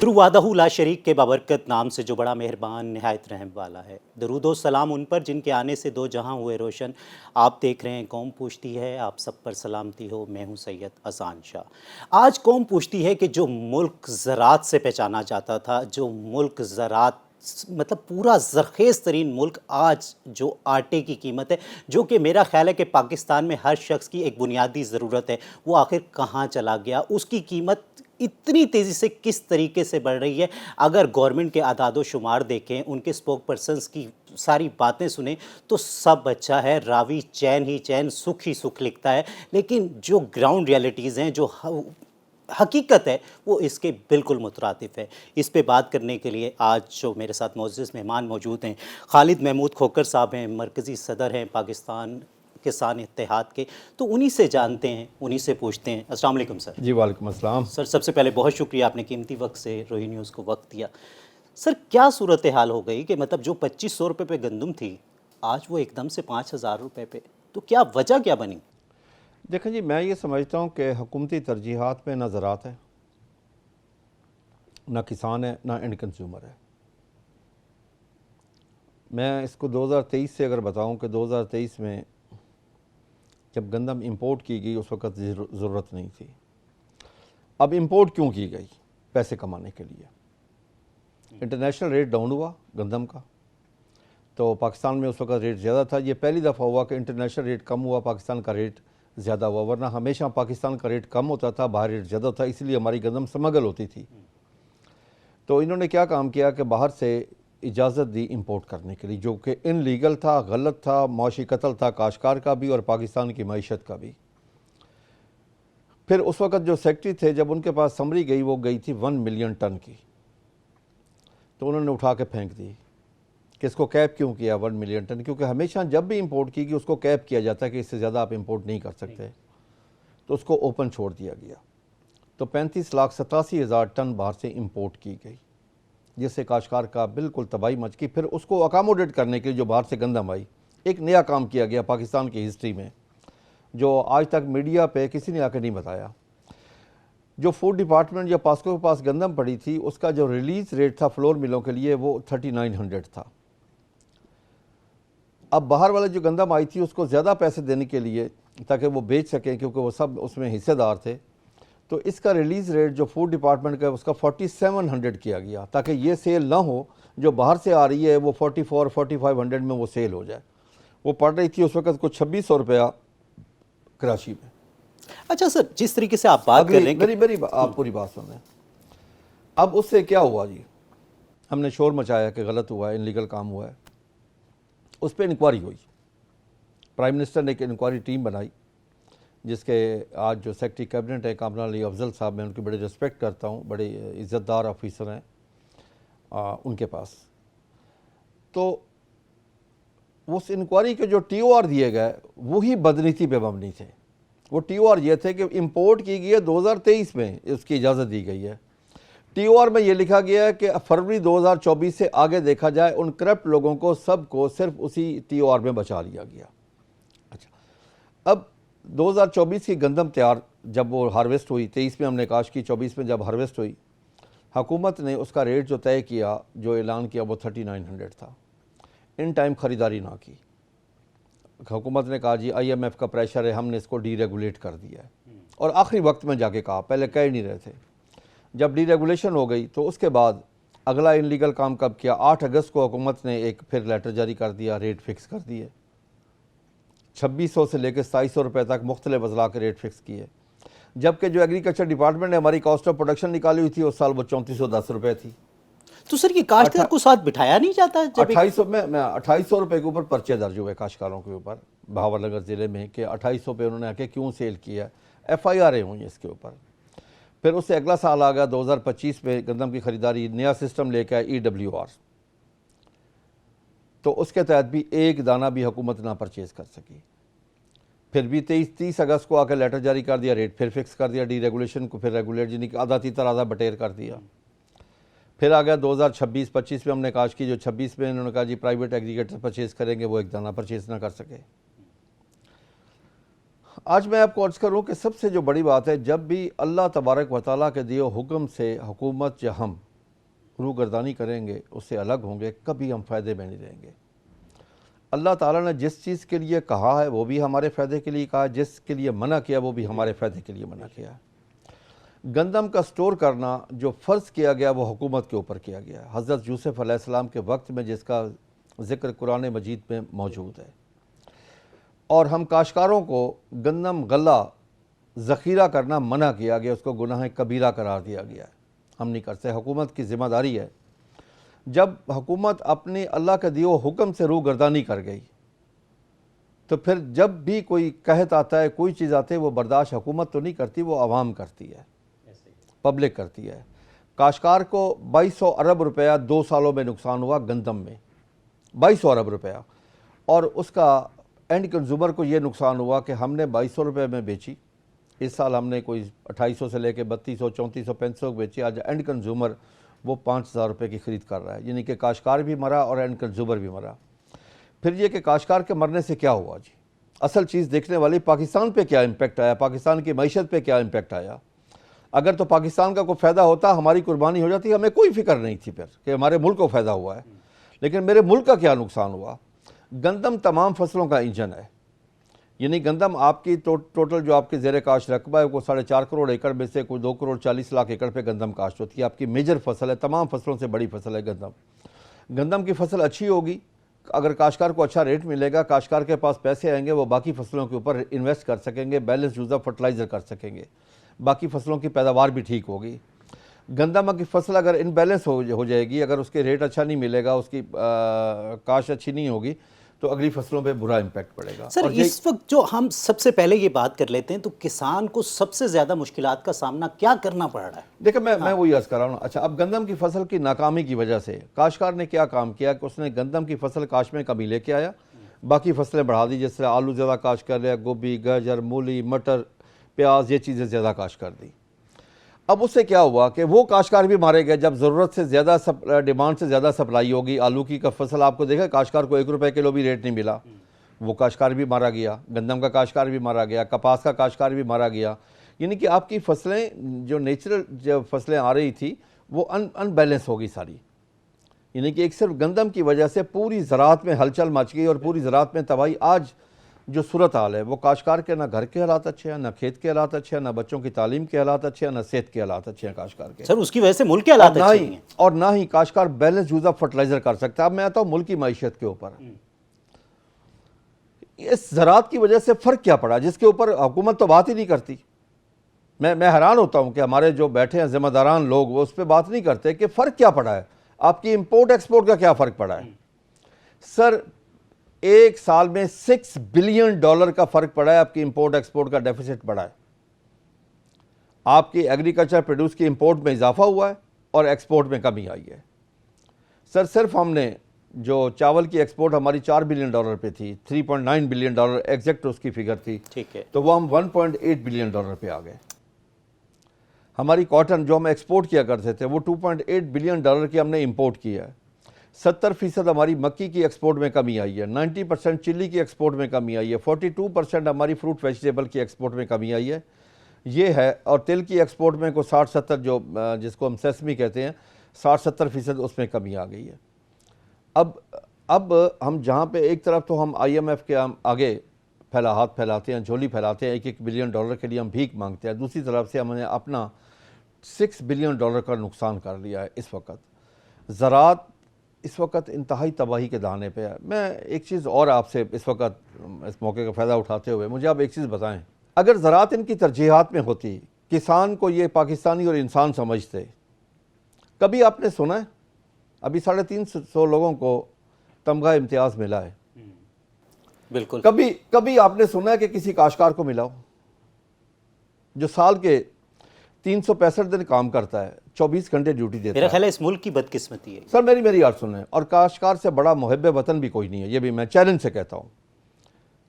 दुरुवादहू ला शरीक के बाबरकत नाम से जो बड़ा मेहरबान नहायत रहम वाला है। दरूदो सलाम उन पर जिनके आने से दो जहां हुए रोशन। आप देख रहे हैं कौम पूछती है, आप सब पर सलामती हो। मैं हूं सैयद असान शाह। आज कौम पूछती है कि जो मुल्क ज़रात से पहचाना जाता था, जो मुल्क ज़रात मतलब पूरा ज़रख़ेज़ तरीन मुल्क, आज जो आटे की कीमत है, जो कि मेरा ख़्याल है कि पाकिस्तान में हर शख्स की एक बुनियादी ज़रूरत है, वो आखिर कहाँ चला गया? उसकी कीमत इतनी तेज़ी से किस तरीके से बढ़ रही है? अगर गवर्नमेंट के आदाद शुमार देखें, उनके स्पोक पर्सन्स की सारी बातें सुने, तो सब अच्छा है, रावी चैन ही चैन, सुख ही सुख लिखता है। लेकिन जो ग्राउंड रियलिटीज़ हैं, जो हकीकत है, वो इसके बिल्कुल मुतरातिफ है। इस पे बात करने के लिए आज जो मेरे साथ मोअज़्ज़ज़ मेहमान मौजूद हैं, खालिद महमूद खोखर साहब हैं, मरकज़ी सदर हैं पाकिस्तान किसान इत्तेहाद के। तो उन्हीं से जानते हैं, उन्हीं से पूछते हैं। अस्सलाम वालेकुम सर। जी वालेकुम अस्सलाम। सर, सबसे पहले बहुत शुक्रिया, आपने कीमती वक्त से रोही न्यूज़ को वक्त दिया। सर, क्या सूरत हाल हो गई कि मतलब जो 2500 रुपये पे गंदम थी, आज वो एकदम से 5000 रुपये पे? तो क्या वजह क्या बनी? देखें जी, मैं ये समझता हूँ कि हुकूमती तरजीहात में ना ज़रात है, ना किसान है, ना एंड कंज्यूमर है। मैं इसको 2023 से अगर बताऊँ कि 2023 में जब गंदम इंपोर्ट की गई उस वक़्त ज़रूरत नहीं थी। अब इंपोर्ट क्यों की गई? पैसे कमाने के लिए। इंटरनेशनल रेट डाउन हुआ गंदम का, तो पाकिस्तान में उस वक़्त रेट ज़्यादा था। ये पहली दफ़ा हुआ कि इंटरनेशनल रेट कम हुआ, पाकिस्तान का रेट ज़्यादा हुआ। वरना हमेशा पाकिस्तान का रेट कम होता था, बाहर रेट ज़्यादा होता, इसलिए हमारी गंदम स्मगल होती थी। तो इन्होंने क्या काम किया कि बाहर से इजाज़त दी इंपोर्ट करने के लिए, जो कि इनलीगल था, गलत था, मुआशी कत्ल था काश्तकार का भी और पाकिस्तान की मईशत का भी। फिर उस वक़्त जो सेक्रेटरी थे, जब उनके पास समरी गई, वो गई थी 1 मिलियन टन की, तो उन्होंने उठा के फेंक दी कि इसको कैप क्यों किया 1 मिलियन टन? क्योंकि हमेशा जब भी इंपोर्ट की गई उसको कैप किया जाता है कि इससे ज़्यादा आप इंपोर्ट नहीं कर सकते, तो उसको ओपन छोड़ दिया गया। तो 35,87,000 टन बाहर से इंपोर्ट की गई, जिससे काश्तकार का बिल्कुल तबाही मच गई। फिर उसको अकामोडेट करने के लिए जो बाहर से गंदम आई, एक नया काम किया गया पाकिस्तान की हिस्ट्री में, जो आज तक मीडिया पे किसी ने आकर नहीं बताया। जो फूड डिपार्टमेंट या पास्को के पास गंदम पड़ी थी, उसका जो रिलीज़ रेट था फ्लोर मिलों के लिए वो 3900 था। अब बाहर वाले जो गंदम आई थी उसको ज़्यादा पैसे देने के लिए, ताकि वो बेच सकें, क्योंकि वो सब उसमें हिस्सेदार थे, तो इसका रिलीज़ रेट जो फूड डिपार्टमेंट का उसका 4700 किया गया, ताकि ये सेल ना हो जो बाहर से आ रही है वो 44-4500 में वो सेल हो जाए। वो पड़ रही थी उस वक्त कुछ 2600 रुपया कराची में। अच्छा सर, जिस तरीके से आप बात कर रहे हैं कि मेरी आप पूरी बात सुन लें। अब उससे क्या हुआ जी, हमने शोर मचाया कि गलत हुआ है, इनलीगल काम हुआ है। उस पर इंक्वायरी हुई, प्राइम मिनिस्टर ने एक इंक्वायरी टीम बनाई, जिसके आज जो सेक्रेटरी कैबिनेट है कामरान अली अफजल साहब, मैं उनकी बड़ी रिस्पेक्ट करता हूँ, बड़े इज़्ज़तदार ऑफिसर हैं उनके पास। तो उस इंक्वायरी के जो TOR दिए गए वही बदनीति पे मबनी थे। वो TOR ये थे कि इंपोर्ट की गई है 2023 में, उसकी इजाज़त दी गई है। TOR में ये लिखा गया है कि फरवरी 2024 से आगे देखा जाए, उन करप्ट लोगों को सबको सिर्फ उसी TOR में बचा लिया गया। अच्छा, अब 2024 की गंदम तैयार जब वो हार्वेस्ट हुई, 23 में हमने काश की, 24 में जब हार्वेस्ट हुई, हुकूमत ने उसका रेट जो तय किया, जो ऐलान किया, वो 3900 था। इन टाइम ख़रीदारी ना की। हुकूमत ने कहा जी IMF का प्रेशर है, हमने इसको डीरेगुलेट कर दिया है, और आखिरी वक्त में जाके कहा, पहले कह ही नहीं रहे थे। जब डीरेगुलेशन हो गई तो उसके बाद अगला इनलीगल काम कब किया? 8 अगस्त को हुकूमत ने एक फिर लेटर जारी कर दिया, रेट फिक्स कर दिए, 2600 से लेकर 2700 रुपये तक मुख्तलिफ अजला के रेट फिक्स किए। जबकि जो एग्रीकल्चर डिपार्टमेंट ने हमारी कॉस्ट ऑफ प्रोडक्शन निकाली हुई थी उस साल वो 3410 रुपये थी। तो सर, ये काश्तकार को साथ बिठाया नहीं जाता जब 2800 में 2800 रुपये के ऊपर पर्चे दर्ज हुए काश्तकारों के ऊपर बहावलनगर ज़िले में कि 2800 पे उन्होंने आके क्यों सेल किया, FIR हुई इसके ऊपर। फिर उससे अगला साल आ गया 2025 में, गंदम की ख़रीदारी नया सिस्टम लेकर आया EWR, तो उसके तहत भी एक दाना भी हुकूमत ना परचेज़ कर सकी। फिर भी 30 अगस्त को आकर लेटर जारी कर दिया, रेट फिर फिक्स कर दिया, डीरेगुलेशन को फिर रेगुलेट, जिन्हें आधा तीतर आधा बटेर कर दिया। फिर आ गया 2026-25 में, हमने काश की, जो 26 में इन्होंने कहा जी प्राइवेट एग्रीगेटर परचेज़ करेंगे, वो एक दाना परचेज़ ना कर सके। आज मैं आपको अर्ज़ करूँ कि सबसे जो बड़ी बात है, जब भी अल्लाह तबारक व तआला के दिए हुक्म से हुकूमत या हम रूगर्दानी करेंगे, उससे अलग होंगे, कभी हम फ़ायदे में नहीं रहेंगे। अल्लाह ताला ने जिस चीज़ के लिए कहा है वो भी हमारे फ़ायदे के लिए कहा है, जिसके लिए मना किया वो भी हमारे फ़ायदे के लिए मना किया है। गंदम का स्टोर करना जो फ़र्ज़ किया गया वो हुकूमत के ऊपर किया गया। हज़रत यूसुफ़ अलैहिस्सलाम के वक्त में जिसका ज़िक्र कुरान मजीद में मौजूद है। और हम काश्तकारों को गंदम गल्ला ज़ख़ीरा करना मना किया गया, उसको गुनाह कबीरा करार दिया गया है। हम नहीं करते, हुकूमत की ज़िम्मेदारी है। जब हुकूमत अपने अल्लाह के दिए हुक्म से रूगर्दानी कर गई तो फिर जब भी कोई कहत आता है, कोई चीज़ आती है, वो बर्दाश्त हुकूमत तो नहीं करती, वो आवाम करती है, पब्लिक करती है। काश्तकार को 2200 अरब रुपया 2 सालों में नुकसान हुआ गंदम में, 2200 अरब रुपया। और उसका एंड कंज्यूमर को ये नुकसान हुआ कि हमने 2200 रुपये में बेची, इस साल हमने कोई 2800 से लेके 3200, 3400, 3500 बेची। आज एंड कंज्यूमर वो 5000 रुपये की ख़रीद कर रहा है, यानी कि काश्तकार भी मरा और एंड कंज्यूमर भी मरा। फिर ये कि काश्तकार के मरने से क्या हुआ जी? असल चीज़ देखने वाली पाकिस्तान पे क्या इम्पेक्ट आया, पाकिस्तान की मईशत पे क्या इम्पेक्ट आया। अगर तो पाकिस्तान का कोई फ़ायदा होता, हमारी कुर्बानी हो जाती, हमें कोई फ़िक्र नहीं थी फिर कि हमारे मुल्क को फ़ायदा हुआ है। लेकिन मेरे मुल्क का क्या नुकसान हुआ? गंदम तमाम फसलों का इंजन है, यानी गंदम आपकी टोटल जो आपके ज़ेर काश्त रकबा है वो 4.5 करोड़ एकड़ में से कोई 2 करोड़ 40 लाख एकड़ पे गंदम काश्त होती है। आपकी मेजर फसल है, तमाम फसलों से बड़ी फसल है गंदम। गंदम की फसल अच्छी होगी, अगर काश्तकार को अच्छा रेट मिलेगा, काश्तकार के पास पैसे आएंगे, वो बाकी फसलों के ऊपर इन्वेस्ट कर सकेंगे, बैलेंस यूज़ ऑफ फर्टिलाइज़र कर सकेंगे, बाकी फसलों की पैदावार भी ठीक होगी। गंदम की फसल अगर इनबैलेंस हो जाएगी, अगर उसके रेट अच्छा नहीं मिलेगा, उसकी काश अच्छी नहीं होगी, तो अगली फसलों पे बुरा इम्पैक्ट पड़ेगा। सर और इस वक्त जो हम सबसे पहले ये बात कर लेते हैं, तो किसान को सबसे ज़्यादा मुश्किलात का सामना क्या करना पड़ रहा है? देखिए मैं वही अर्ज़ कर रहा हूँ। अच्छा, अब गंदम की फसल की नाकामी की वजह से काश्तकार ने क्या काम किया कि उसने गंदम की फसल काश्त में कमी लेके आया, बाकी फसलें बढ़ा दी। जैसे आलू ज़्यादा काश्त कर लिया, गोभी, गाजर, मूली, मटर, प्याज, ये चीज़ें ज़्यादा काश्त कर दी। अब उससे क्या हुआ कि वो काश्तकार भी मारे गए। जब ज़रूरत से ज़्यादा डिमांड से ज़्यादा सप्लाई होगी, आलू की का फसल आपको देखा, काश्तकार को 1 रुपये किलो भी रेट नहीं मिला, वो काश्तकार भी मारा गया। गंदम का काश्तकार भी मारा गया, कपास का काश्तकार भी मारा गया। यानी कि आपकी फसलें जो नेचुरल जो फसलें आ रही थी वो अनबैलेंस हो गई सारी। यानी कि एक सिर्फ गंदम की वजह से पूरी ज़राअत में हलचल मच गई और पूरी ज़राअत में तबाही। आज जो सूरत हाल है वो काश्तकार के ना घर के हालात अच्छे हैं, ना खेत के हालात अच्छे हैं, ना बच्चों की तालीम के हालात अच्छे हैं, ना सेहत के हालात अच्छे हैं काश्तकार के। सर उसकी वजह से मुल्क के हालात अच्छे नहीं हैं। और ना ही काश्तकार बैलेंस यूज़ ऑफ फर्टिलाइज़र कर सकता है। अब मैं आता हूँ मुल्क की मईशत के ऊपर। इस ज़राअत की वजह से फ़र्क क्या पड़ा, जिसके ऊपर हुकूमत तो बात ही नहीं करती। मैं हैरान होता हूँ कि हमारे जो बैठे हैं ज़िम्मेदारान लोग वो उस पर बात नहीं करते कि फ़र्क क्या पड़ा है, आपकी इंपोर्ट एक्सपोर्ट का क्या फ़र्क पड़ा है। सर एक साल में $6 बिलियन का फ़र्क पड़ा है, आपकी इंपोर्ट एक्सपोर्ट का डेफिसिट बढ़ा है। आपकी एग्रीकल्चर प्रोड्यूस की इंपोर्ट में इजाफा हुआ है और एक्सपोर्ट में कमी आई है। सर सिर्फ हमने जो चावल की एक्सपोर्ट हमारी $4 बिलियन पे थी, $3.9 बिलियन एग्जैक्ट उसकी फिगर थी, ठीक है, तो वो हम $1.8 बिलियन पे आ गए। हमारी कॉटन जो हम एक्सपोर्ट किया करते थे वो $2.8 बिलियन की हमने इंपोर्ट किया है। 70% हमारी मक्की की एक्सपोर्ट में कमी आई है, 90% चिल्ली की एक्सपोर्ट में कमी आई है, 42% हमारी फ्रूट वेजिटेबल की एक्सपोर्ट में कमी आई है, ये है। और तिल की एक्सपोर्ट में को 60-70 जो जिसको हम सेसमी कहते हैं 60-70% उसमें कमी आ गई है। अब हम जहाँ पे एक तरफ तो हम IMF के हम आगे हाथ फैलाते हैं, झोली फैलाते हैं, $1 बिलियन के लिए हम भीख मांगते हैं, दूसरी तरफ से हमने अपना $6 बिलियन का नुकसान कर लिया है। इस वक्त ज़राअत इस वक्त इंतहाई तबाही के दाने पे है। मैं एक चीज़ और आपसे इस वक्त इस मौके का फ़ायदा उठाते हुए मुझे आप एक चीज़ बताएं, अगर ज़राअत इनकी तरजीहात में होती, किसान को ये पाकिस्तानी और इंसान समझते, कभी आपने सुना है अभी 350 लोगों को तमगा इम्तियाज़ मिला है? बिल्कुल। कभी आपने सुना है कि किसी काश्तकार को मिला हो जो साल के 365 दिन काम करता है, 24 घंटे ड्यूटी देता है? मेरा ख्याल है इस मुल्क की बदकिस्मती है। सर मेरी यार सुने, और काश्तकार से बड़ा मुहब्ब वतन भी कोई नहीं है, ये भी मैं चैलेंज से कहता हूँ,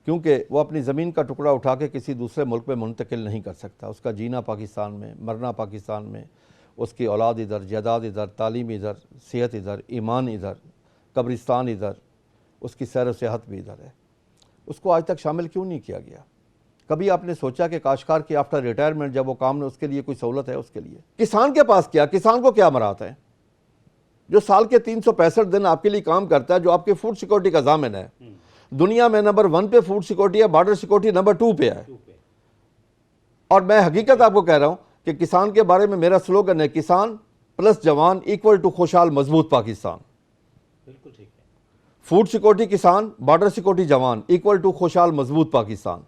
क्योंकि वो अपनी ज़मीन का टुकड़ा उठा के किसी दूसरे मुल्क में मुंतकिल नहीं कर सकता। उसका जीना पाकिस्तान में, मरना पाकिस्तान में, उसकी औलाद इधर, जायदाद इधर, तालीम इधर, सेहत इधर, ईमान इधर, कब्रिस्तान इधर, उसकी सैर व सेहत भी इधर है। उसको आज तक शामिल क्यों नहीं किया गया? कभी आपने सोचा कि काश्तकार की आफ्टर रिटायरमेंट जब वो काम में उसके लिए कोई सहूलत है उसके लिए? किसान के पास क्या, किसान को क्या मरात है? जो साल के 365 दिन आपके लिए काम करता है, जो आपके फूड सिक्योरिटी का जामिन है। दुनिया में नंबर 1 पे फूड सिक्योरिटी है, बॉर्डर सिक्योरिटी नंबर 2 पे है। और मैं हकीकत आपको कह रहा हूं कि किसान के बारे में मेरा स्लोगन है, किसान प्लस जवान इक्वल टू खुशहाल मजबूत पाकिस्तान। बिल्कुल ठीक है। फूड सिक्योरिटी किसान, बॉर्डर सिक्योरिटी जवान इक्वल टू खुशहाल मजबूत पाकिस्तान।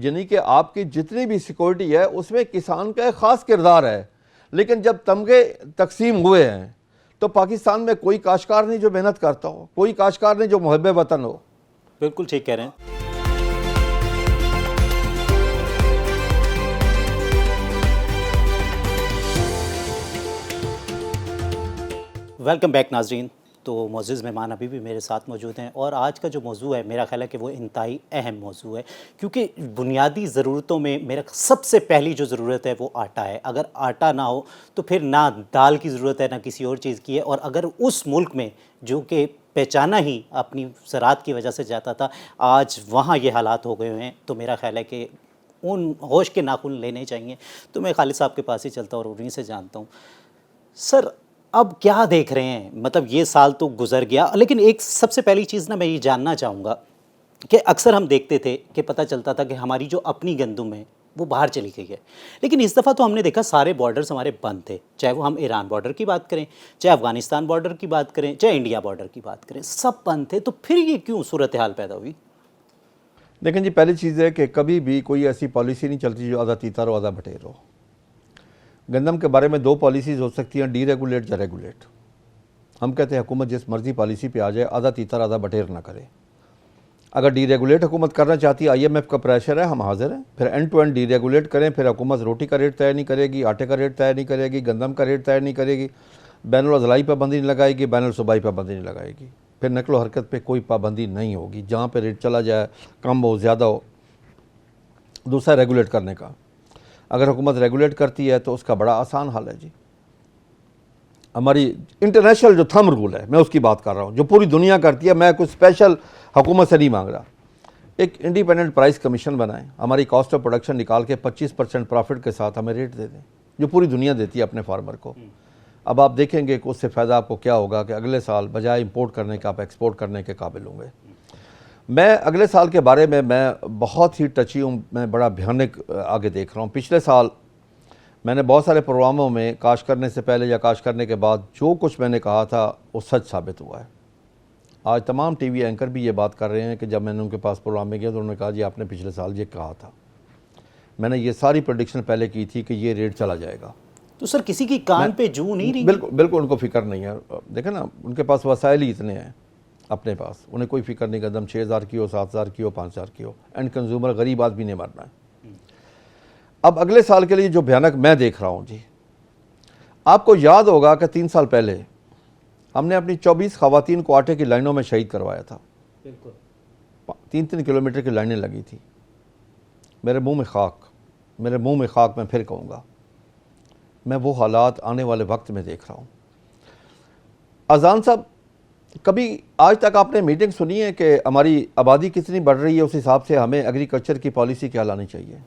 यानी कि आपकी जितनी भी सिक्योरिटी है उसमें किसान का एक खास किरदार है। लेकिन जब तमगे तकसीम हुए हैं तो पाकिस्तान में कोई काश्तकार नहीं जो मेहनत करता हो, कोई काश्तकार नहीं जो मुहब्बे वतन हो। बिल्कुल ठीक कह रहे हैं। वेलकम बैक नाजरीन। तो मोअज़्ज़िज़ मेहमान अभी भी मेरे साथ मौजूद हैं और आज का जो मौजू है मेरा ख्याल है कि वो इंतहाई अहम मौजू है, क्योंकि बुनियादी ज़रूरतों में मेरा सबसे पहली जो ज़रूरत है वो आटा है। अगर आटा ना हो तो फिर ना दाल की ज़रूरत है ना किसी और चीज़ की है। और अगर उस मुल्क में जो कि पहचाना ही अपनी ज़राअत की वजह से जाता था, आज वहाँ ये हालात हो गए हैं, तो मेरा ख्याल है कि उन होश के नाखून लेने चाहिए। तो मैं खालिद साहब के पास ही चलता हूँ और उन्हीं से जानता हूँ, सर अब क्या देख रहे हैं? मतलब ये साल तो गुजर गया, लेकिन एक सबसे पहली चीज़ ना मैं ये जानना चाहूँगा कि अक्सर हम देखते थे कि पता चलता था कि हमारी जो अपनी गंदुम है वो बाहर चली गई है, लेकिन इस दफ़ा तो हमने देखा सारे बॉर्डर्स हमारे बंद थे। चाहे वो हम ईरान बॉर्डर की बात करें, चाहे अफ़गानिस्तान बॉर्डर की बात करें, चाहे इंडिया बॉर्डर की बात करें, सब बंद थे। तो फिर ये क्यों सूरत हाल पैदा हुई? देखें जी, पहली चीज़ है कि कभी भी कोई ऐसी पॉलिसी नहीं चलती जो आधा तीतर हो आधा बटेर हो। गंदम के बारे में 2 पॉलिसीज़ हो सकती हैं, डीरेगुलेट या रेगुलेट। हम कहते हैं हुकूमत जिस मर्जी पॉलिसी पे आ जाए आधा तीतर आधा बटेर ना करे। अगर डीरेगुलेट हुकूमत करना चाहती है, IMF का प्रेशर है, हम हाजिर हैं। फिर एंड टू एंड डीरेगुलेट करें, फिर हुकूमत रोटी का रेट तय नहीं करेगी, आटे का रेट तय नहीं करेगी, गंदम का रेट तय नहीं करेगी, बैनुल अज़लाई पाबंदी नहीं लगाएगी, बैनुल सूबाई पाबंदी नहीं लगाएगी। फिर नकलो हरकत पर कोई पाबंदी नहीं होगी, जहाँ पर रेट चला जाए, कम हो ज़्यादा हो। दूसरा रेगुलेट करने का, अगर हुकूमत रेगुलेट करती है तो उसका बड़ा आसान हल है जी। हमारी इंटरनेशनल जो थंब रूल है, मैं उसकी बात कर रहा हूँ, जो पूरी दुनिया करती है। मैं कुछ स्पेशल हुकूमत से नहीं मांग रहा। एक इंडिपेंडेंट प्राइस कमीशन बनाएं, हमारी कॉस्ट ऑफ प्रोडक्शन निकाल के 25% प्रॉफिट के साथ हमें रेट दे दें, जो पूरी दुनिया देती है अपने फार्मर को। अब आप देखेंगे कि उससे फ़ायदा आपको क्या होगा कि अगले साल बजाय इंपोर्ट करने का आप एक्सपोर्ट करने के काबिल होंगे। मैं अगले साल के बारे में मैं बहुत ही टची हूँ, मैं बड़ा भयानक आगे देख रहा हूँ। पिछले साल मैंने बहुत सारे प्रोग्रामों में काश करने से पहले या काश करने के बाद जो कुछ मैंने कहा था वो सच साबित हुआ है। आज तमाम टीवी एंकर भी ये बात कर रहे हैं कि जब मैंने उनके पास प्रोग्राम में गया तो उन्होंने कहा जी आपने पिछले साल ये कहा था। मैंने ये सारी प्रेडिक्शन पहले की थी कि ये रेट चला जाएगा। तो सर किसी की कान पे जू नहीं रही? बिल्कुल उनको फिक्र नहीं है। देखें ना, उनके पास वसाइल ही इतने हैं अपने पास, उन्हें कोई फिक्र नहीं। कदम 6000 की हो, 7000 की हो, 5000 की हो, एंड कंज्यूमर गरीब आदमी ने मरना है। अब अगले साल के लिए जो भयानक मैं देख रहा हूँ जी, आपको याद होगा कि 3 साल पहले हमने अपनी 24 खवातीन को आटे की लाइनों में शहीद करवाया था। 3-3 किलोमीटर की लाइनें लगी थी। मेरे मुंह में खाक, मैं फिर कहूँगा, मैं वो हालात आने वाले वक्त में देख रहा हूँ। अजान साहब, कभी आज तक आपने मीटिंग सुनी है कि हमारी आबादी कितनी बढ़ रही है, उस हिसाब से हमें एग्रीकल्चर की पॉलिसी क्या लानी चाहिए?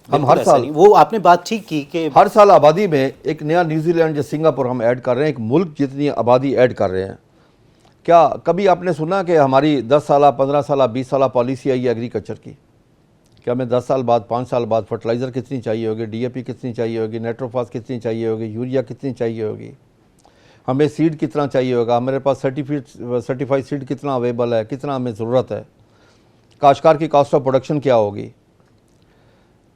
हम हर साल, वो आपने बात ठीक की कि हर साल आबादी में एक नया न्यूजीलैंड या सिंगापुर हम ऐड कर रहे हैं, एक मुल्क जितनी आबादी ऐड कर रहे हैं। क्या कभी आपने सुना कि हमारी 10 साल, 15 साल, 20 साल पॉलिसी आई है एग्रीकल्चर की? क्या हमें 10 साल बाद, 5 साल बाद फर्टिलाइज़र कितनी चाहिए होगी, DAP कितनी चाहिए होगी, नाइट्रोफॉस कितनी चाहिए होगी, यूरिया कितनी चाहिए होगी, हमें सीड कितना चाहिए होगा, हमारे पास सर्टिफाइड सीड कितना अवेलेबल है, कितना हमें ज़रूरत है, काश्तकार की कॉस्ट ऑफ प्रोडक्शन क्या होगी?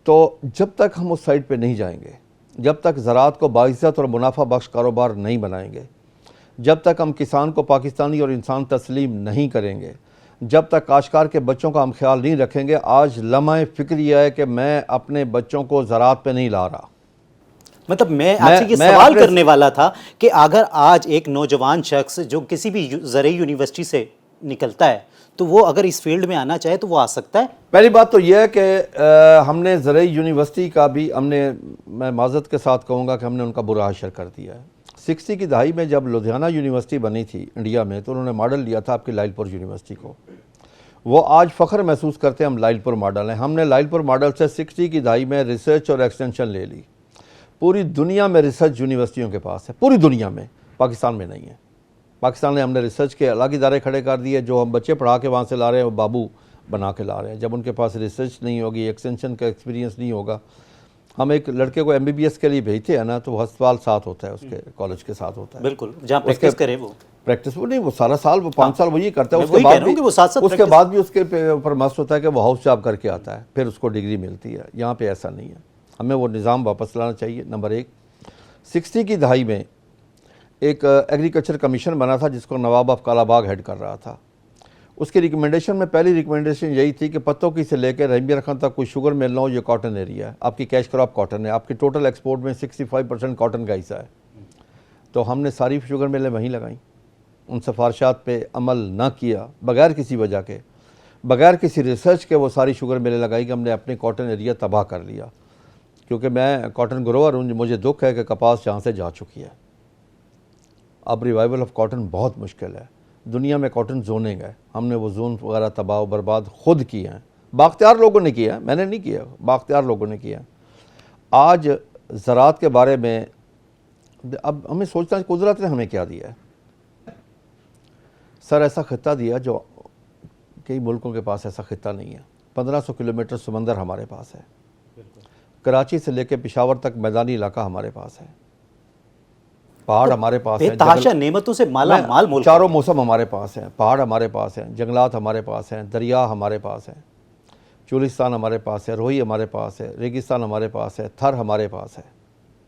तो जब तक हम उस साइड पे नहीं जाएंगे, जब तक ज़राअत को बाइज़्ज़त और मुनाफा बख्श कारोबार नहीं बनाएंगे, जब तक हम किसान को पाकिस्तानी और इंसान तस्लीम नहीं करेंगे, जब तक काश्तकार के बच्चों का हम ख्याल नहीं रखेंगे। आज लम्हे फ़िक्र यह है कि मैं अपने बच्चों को ज़राअत पे नहीं ला रहा। मतलब मैं आपसे ये सवाल करने वाला था कि अगर आज एक नौजवान शख्स जो किसी भी ज़राई यूनिवर्सिटी से निकलता है तो वो अगर इस फील्ड में आना चाहे तो वो आ सकता है? पहली बात तो यह है कि हमने ज़राई यूनिवर्सिटी का भी मैं माज़रत के साथ कहूँगा कि हमने उनका बुरा हाशर कर दिया है। 60 की दहाई में जब लुधियाना यूनिवर्सिटी बनी थी इंडिया में, तो उन्होंने मॉडल लिया था आपकी लाइलपुर यूनिवर्सिटी को। वो आज फ़ख्र महसूस करते हैं हम लाइलपुर मॉडल हैं। हमने लाइलपुर मॉडल से 60 की दहाई में रिसर्च और एक्सटेंशन ले ली। पूरी दुनिया में रिसर्च यूनिवर्सिटियों के पास है, पूरी दुनिया में पाकिस्तान में नहीं है। पाकिस्तान ने हमने रिसर्च के अलग इदारे खड़े कर दिए, जो हम बच्चे पढ़ा के वहाँ से ला रहे हैं वो बाबू बना के ला रहे हैं। जब उनके पास रिसर्च नहीं होगी, एक्सटेंशन का एक्सपीरियंस नहीं होगा। हम एक लड़के को MBBS के लिए भेजते हैं ना, तो वो अस्पताल साथ होता है, उसके कॉलेज के साथ होता है, बिल्कुल, जहाँ प्रैक्टिस करे वो प्रैक्टिस वो नहीं, वो सारा साल वो 5 साल वो ये करता है। मैं वही कह रहा हूँ कि वो साथ-साथ उसके practice- बाद भी उसके ऊपर मस्त होता है कि वो हाउस जॉब करके आता है, फिर उसको डिग्री मिलती है। यहाँ पे ऐसा नहीं है, हमें वो निज़ाम वापस लाना चाहिए। नंबर एक, 60 की दहाई में एक एग्रीकल्चर कमीशन बना था जिसको नवाब ऑफ कालाबाग हेड कर रहा था। उसकी रिकमेंडेशन में पहली रिकमेंडेशन यही थी कि पत्तों की से लेकर रहीमिया रखन तक कोई शुगर मिल ना हो, ये कॉटन एरिया है, आपकी कैश क्रॉप कॉटन है, आपकी टोटल एक्सपोर्ट में 65% कॉटन का हिस्सा है। तो हमने सारी शुगर मिलें वहीं लगाई, उन सिफारशात पे अमल ना किया, बगैर किसी वजह के, बगैर किसी रिसर्च के वो सारी शुगर मिलें लगाई कि हमने अपने कॉटन एरिया तबाह कर लिया। क्योंकि मैं कॉटन ग्रोवर हूँ, मुझे दुख है कि कपास यहाँ से जा चुकी है। अब रिवाइवल ऑफ कॉटन बहुत मुश्किल है। दुनिया में कॉटन जोनिंग है, हमने वो जोन वगैरह तबाह बर्बाद खुद किए हैं, बाख्तियार लोगों ने किया है, मैंने नहीं किया, बाख्तियार लोगों ने किया है। आज ज़राअत के बारे में अब हमें सोचना है कुदरत ने हमें क्या दिया है। सर ऐसा खिता दिया जो कई मुल्कों के पास ऐसा खिता नहीं है। 1500 किलोमीटर समंदर हमारे पास है, कराची से लेकर पेशावर तक मैदानी इलाका हमारे पास है, पहाड़ हमारे पास है, बेतहाशा नेमतों से माला माल मुल्क चारों मौसम हमारे पास हैं, पहाड़ हमारे पास हैं, जंगलात हमारे पास हैं, दरिया हमारे पास हैं, चुलिस्तान हमारे पास है, रोही हमारे पास है, रेगिस्तान हमारे पास है, थर हमारे पास है,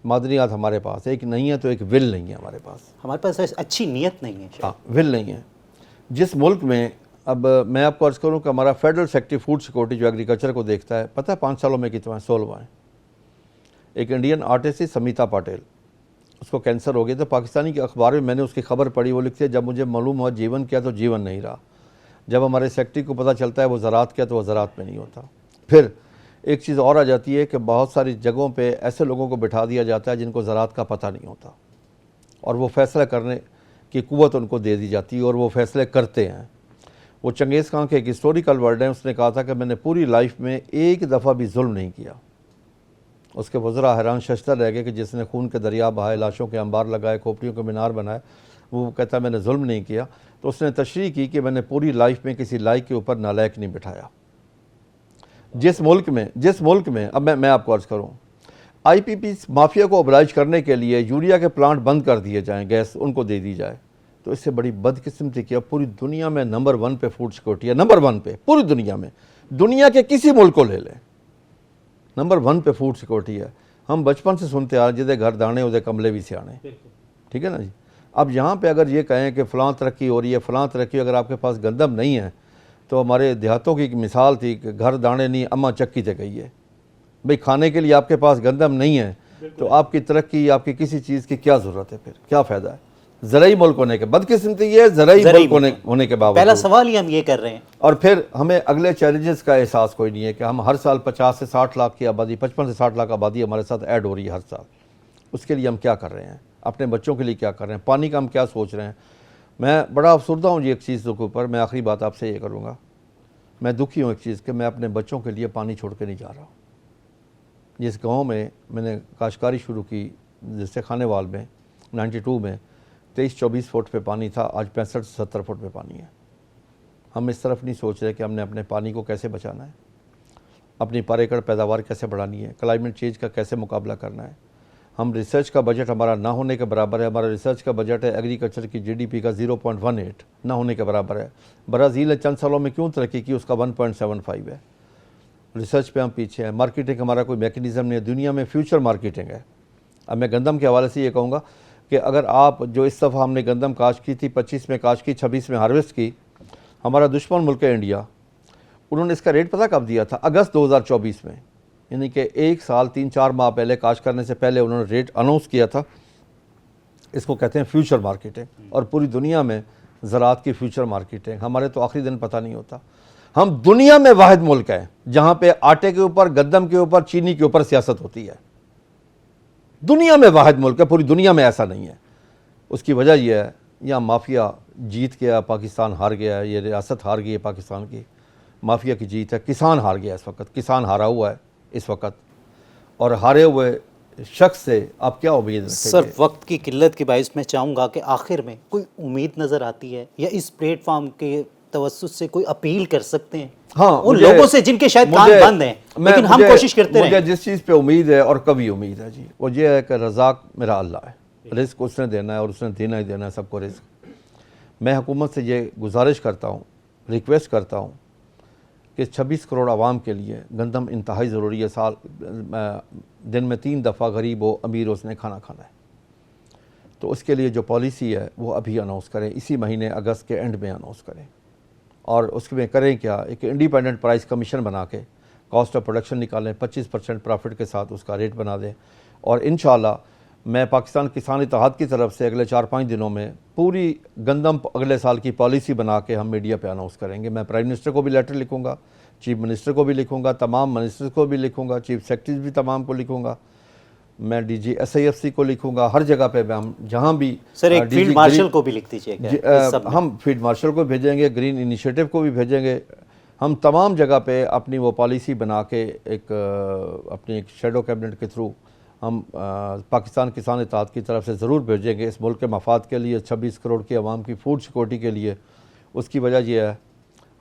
मादनियात हमारे पास है। एक नहीं है तो एक विल नहीं है हमारे पास अच्छी नीयत नहीं है। हाँ, विल नहीं है। जिस मुल्क में, अब मैं आपको अर्ज़ करूँ कि हमारा फेडरल सेक्रेटरी फूड सिक्योरिटी जो एग्रीकल्चर को देखता है, पता है 5 सालों में कितना है? 16वां है। एक इंडियन आर्टिस्ट थी समीता पाटिल, उसको कैंसर हो गया। तो पाकिस्तानी के अखबार में मैंने उसकी खबर पढ़ी, वो लिखती है जब मुझे मालूम हुआ जीवन क्या तो जीवन नहीं रहा। जब हमारे सेक्रेटरी को पता चलता है वो ज़राअत क्या तो वो ज़राअत में नहीं होता। फिर एक चीज़ और आ जाती है कि बहुत सारी जगहों पे ऐसे लोगों को बिठा दिया जाता है जिनको ज़राअत का पता नहीं होता, और वो फ़ैसला करने की क़ुव्वत उनको दे दी जाती है और वो फ़ैसले करते हैं। वो चंगेज़ खान के एक हिस्टोरिकल वर्ड है, उसने कहा था कि मैंने पूरी लाइफ में एक दफ़ा भी जुल्म नहीं किया। उसके वज़रा हैरान शश्ता रह गए कि जिसने खून के दरिया बहाए, लाशों के अंबार लगाए, खोपड़ियों के मीनार बनाए, वो कहता है मैंने जुल्म नहीं किया। तो उसने तशरीह की कि मैंने पूरी लाइफ में किसी लायक के ऊपर नालायक नहीं बिठाया। जिस मुल्क में अब मैं आपको अर्ज़ करूँ, IPP माफिया को ऑबलाइज करने के लिए यूरिया के प्लांट बंद कर दिए जाएँ, गैस उनको दे दी जाए, तो इससे बड़ी बदकिस्मती क्या। पूरी दुनिया में नंबर 1 पे फूड सिक्योरिटी है, नंबर 1 पे पूरी दुनिया में, दुनिया के किसी मुल्क को ले लें, नंबर 1 पे फूड सिक्योरिटी है। हम बचपन से सुनते आ रहे जिदे घर दाने उदे कमले भी सियाने, ठीक है ना जी। अब यहाँ पे अगर ये कहें कि फ़लाँ तरक्की हो रही है, फ़लाँ तरक्की, अगर आपके पास गंदम नहीं है, तो हमारे देहातों की एक मिसाल थी कि घर दाने नहीं अम्मा चक्की से गई है। भाई खाने के लिए आपके पास गंदम नहीं है तो आपकी तरक्की, आपकी किसी चीज़ की क्या ज़रूरत है, फिर क्या फ़ायदा है। ज़राई मुल्क होने के बदकिस्मती ये ज़राई मुल्क होने के बावजूद, पहला सवाल ही हम ये कर रहे हैं। और फिर हमें अगले चैलेंजेस का एहसास कोई नहीं है कि हम हर साल 50 से 60 लाख की आबादी, 55 से 60 लाख आबादी हमारे साथ ऐड हो रही है हर साल। उसके लिए हम क्या कर रहे हैं, अपने बच्चों के लिए क्या कर रहे हैं, पानी का हम क्या सोच रहे हैं। मैं बड़ा अफसरदा हूँ जी एक चीज़ के ऊपर, मैं आखिरी बात आपसे ये करूँगा, मैं दुखी हूँ एक चीज़ कि मैं अपने बच्चों के लिए पानी छोड़ के नहीं जा रहा हूँ। जिस गांव में मैंने काश्तकारी शुरू की, जैसे खानेवाल में 92 में 23-24 फुट पे पानी था, आज 65-70 फुट पे पानी है। हम इस तरफ नहीं सोच रहे कि हमने अपने पानी को कैसे बचाना है, अपनी पर एकड़ पैदावार कैसे बढ़ानी है, क्लाइमेट चेंज का कैसे मुकाबला करना है। हम रिसर्च का बजट हमारा ना होने के बराबर है। हमारा रिसर्च का बजट है एग्रीकल्चर की GDP का 0.18 ना होने के बराबर है। ब्राज़ील ने चंद सालों में क्यों तरक्की की, उसका 1.75 है। रिसर्च पे हम पीछे हैं। मार्केटिंग हमारा कोई मैकेनिज़्म नहीं है, दुनिया में फ्यूचर मार्केटिंग है। अब मैं गंदम के हवाले से ये कहूँगा कि अगर आप जो इस दफ़ा हमने गंदम काश्त की थी, 25 में काश्त की, 26 में हार्वेस्ट की, हमारा दुश्मन मुल्क है इंडिया, उन्होंने इसका रेट पता कब दिया था? अगस्त 2024 में, यानी कि 1 साल 3-4 माह पहले, काश्त करने से पहले उन्होंने रेट अनाउंस किया था। इसको कहते हैं फ्यूचर मार्केटिंग, और पूरी दुनिया में ज़राअत की फ्यूचर मार्केटिंग। हमारे तो आखिरी दिन पता नहीं होता। हम दुनिया में वाहिद मुल्क हैं जहाँ पे आटे के ऊपर, गंदम के ऊपर, चीनी के ऊपर सियासत होती है। दुनिया में वाहिद मुल्क है, पूरी दुनिया में ऐसा नहीं है। उसकी वजह यह है यहाँ माफिया जीत गया, पाकिस्तान हार गया, ये रियासत हार गई है पाकिस्तान की, माफिया की जीत है। किसान हार गया इस वक्त, किसान हारा हुआ है इस वक्त, और हारे हुए शख्स से आप क्या उम्मीद रखेंगे? सर वक्त की किल्लत की बाइस मैं चाहूँगा कि आखिर में कोई उम्मीद नज़र आती है या इस प्लेटफॉर्म के तवज्जुह से कोई अपील कर सकते हैं हाँ, उन लोगों से जिनके शायद कान बंद हैं, लेकिन हम कोशिश करते मुझे रहें। जिस चीज़ पे उम्मीद है और कभी उम्मीद है जी, वो ये है कि रज़ाक मेरा अल्लाह है, रिस्क उसने देना है और उसने देना ही देना है सबको रिस्क। मैं हुकूमत से ये गुजारिश करता हूँ, रिक्वेस्ट करता हूँ कि 26 करोड़ आवाम के लिए गंदम इंतहाई ज़रूरी है। दिन में 3 दफ़ा गरीब हो अमीर उसने खाना खाना है, तो उसके लिए जो पॉलिसी है वो अभी अनाउंस करें, इसी महीने अगस्त के एंड में अनाउंस करें। और उसमें करें क्या, एक इंडिपेंडेंट प्राइस कमीशन बना के कॉस्ट ऑफ प्रोडक्शन निकालें, 25% प्रॉफिट के साथ उसका रेट बना दें। और इंशाल्लाह मैं पाकिस्तान किसान इत्तेहाद की तरफ से अगले 4-5 दिनों में पूरी गंदम अगले साल की पॉलिसी बना के हम मीडिया पे अनाउंस करेंगे। मैं प्राइम मिनिस्टर को भी लेटर लिखूंगा, चीफ मिनिस्टर को भी लिखूंगा, तमाम मिनिस्टर्स को भी लिखूंगा, चीफ सेक्रेटरीज भी तमाम को लिखूंगा, मैं डीजी SIFC को लिखूंगा, हर जगह पे हम जहाँ भी सर एक DG फील्ड मार्शल को भी लिख दीजिएगा। हम फील्ड मार्शल को भेजेंगे, ग्रीन इनिशिएटिव को भी भेजेंगे। हम तमाम जगह पे अपनी वो पॉलिसी बना के अपनी एक शेडो कैबिनेट के थ्रू हम पाकिस्तान किसान इत्तेहाद की तरफ से ज़रूर भेजेंगे इस मुल्क के मफाद के लिए, 26 करोड़ की आवाम की फूड सिक्योरिटी के लिए। उसकी वजह यह है,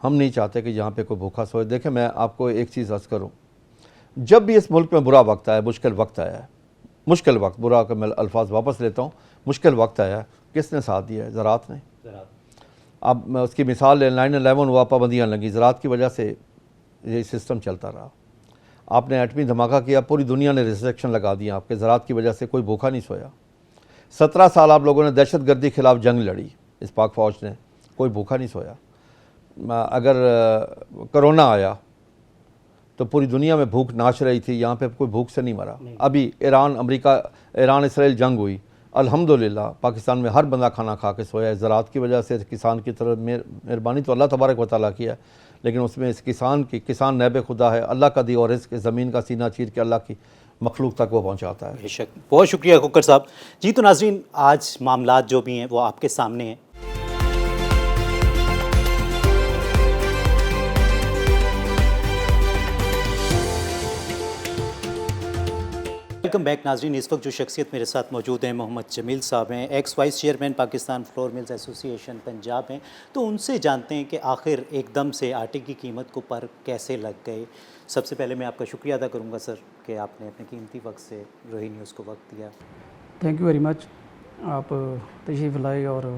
हम नहीं चाहते कि यहाँ पे कोई भूखा सोए। देखें, मैं आपको एक चीज़ अर्ज़ करूँ, जब भी इस मुल्क में बुरा वक्त आया, मुश्किल वक्त आया है, मुश्किल वक्त, बुरा का मैं अल्फाज वापस लेता हूँ, मुश्किल वक्त आया, किसने साथ दिया है? ज़राअत ने। अब मैं उसकी मिसाल ले, 9/11 हुआ, पाबंदियाँ लगी, ज़राअत की वजह से ये सिस्टम चलता रहा। आपने एटमी धमाका किया, पूरी दुनिया ने रिस्ट्रिक्शन लगा दिया, आपके ज़राअत की वजह से कोई भूखा नहीं सोया। 17 साल आप लोगों ने दहशत गर्दी के खिलाफ जंग लड़ी, इस पाक फ़ौज ने, कोई भूखा नहीं सोया। अगर कोरोना आया तो पूरी दुनिया में भूख नाच रही थी, यहाँ पे कोई भूख से नहीं मरा। अभी ईरान इसराइल जंग हुई, अल्हम्दुलिल्लाह पाकिस्तान में हर बंदा खाना खा के सोया है। ज़राअत की वजह से किसान की तरफ मेहरबानी तो अल्लाह तबारक व तआला की है, लेकिन उसमें इस किसान नैब खुदा है, अल्लाह का दी और रिज़्क़ ज़मीन का सीना चीर के अल्लाह की मखलूक तक वो पहुँचाता है। बेशक, बहुत शुक्रिया कुकर साहब जी। तो नाज़रीन, आज मामलात जो भी हैं वो आपके सामने हैं। वेलकम बैक नाज़रीन। इस वक्त जो शख्सियत मेरे साथ मौजूद हैं मोहम्मद जमील साहब हैं, x vice chairman Pakistan flour mills association Punjab हैं। तो उनसे जानते हैं कि आखिर एकदम से आटे की कीमत को पर कैसे लग गए। सबसे पहले मैं आपका शुक्रिया अदा करूंगा सर कि आपने अपने कीमती वक्त से रोही न्यूज़ को वक्त दिया। Thank you very much. आप तशरीफ़ लाई और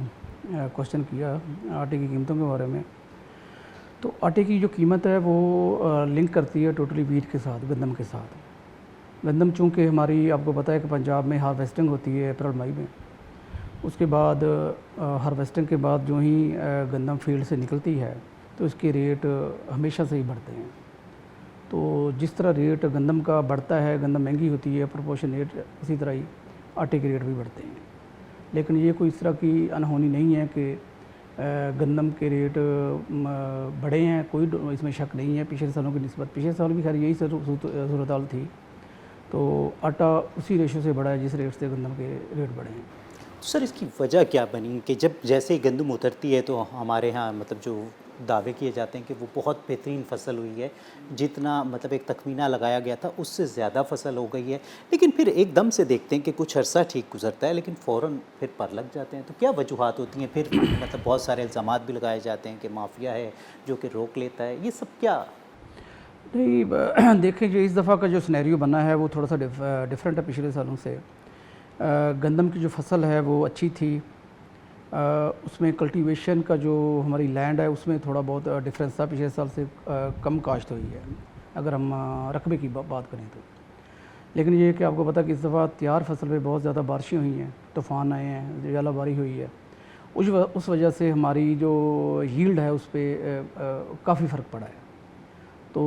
क्वेश्चन किया आटे की कीमतों के बारे में। तो आटे की जो कीमत है वो लिंक करती है टोटली वीट के साथ, गंदम के साथ। गंदम चूँकि हमारी, आपको पता है कि पंजाब में हार्वेस्टिंग होती है अप्रैल मई में, उसके बाद हार्वेस्टिंग के बाद जो ही गंदम फील्ड से निकलती है तो इसके रेट हमेशा से ही बढ़ते हैं। तो जिस तरह रेट गंदम का बढ़ता है, गंदम महंगी होती है प्रोपोर्शनेट, उसी तरह ही आटे के रेट भी बढ़ते हैं। लेकिन ये कोई इस तरह की अनहोनी नहीं है कि गंदम के रेट बढ़े हैं, कोई इसमें शक नहीं है पिछले सालों की निस्बत। पिछले साल भी खैर यही सूरत हाल थी, तो आटा उसी रेशो से बढ़ा है जिस रेट से गंदम के रेट बढ़े हैं। सर इसकी वजह क्या बनी कि जब जैसे ही गंदम उतरती है तो हमारे यहाँ मतलब जो दावे किए जाते हैं कि वो बहुत बेहतरीन फसल हुई है, जितना मतलब एक तखमीना लगाया गया था उससे ज़्यादा फसल हो गई है, लेकिन फिर एकदम से देखते हैं कि कुछ अरसा ठीक गुजरता है लेकिन फ़ौरन फिर पर लग जाते हैं। तो क्या वजूहात होती हैं? फिर मतलब बहुत सारे इल्ज़ामात भी लगाए जाते हैं कि माफिया है जो कि रोक लेता है, ये सब क्या? नहीं, देखें जो इस दफ़ा का जो सिनेरियो बना है वो थोड़ा सा डिफरेंट है पिछले सालों से। गंदम की जो फसल है वो अच्छी थी, उसमें कल्टीवेशन का जो हमारी लैंड है उसमें थोड़ा बहुत डिफरेंस था, पिछले साल से कम काश्त हुई है अगर हम रकबे की बात करें तो। लेकिन ये कि आपको पता कि इस दफ़ा तैयार फसल पे बहुत ज़्यादा बारिशें हुई हैं, तूफ़ान आए हैं, ज़्यादाबारी हुई है, उस वजह से हमारी जो यील्ड है उस पर काफ़ी फ़र्क पड़ा है। तो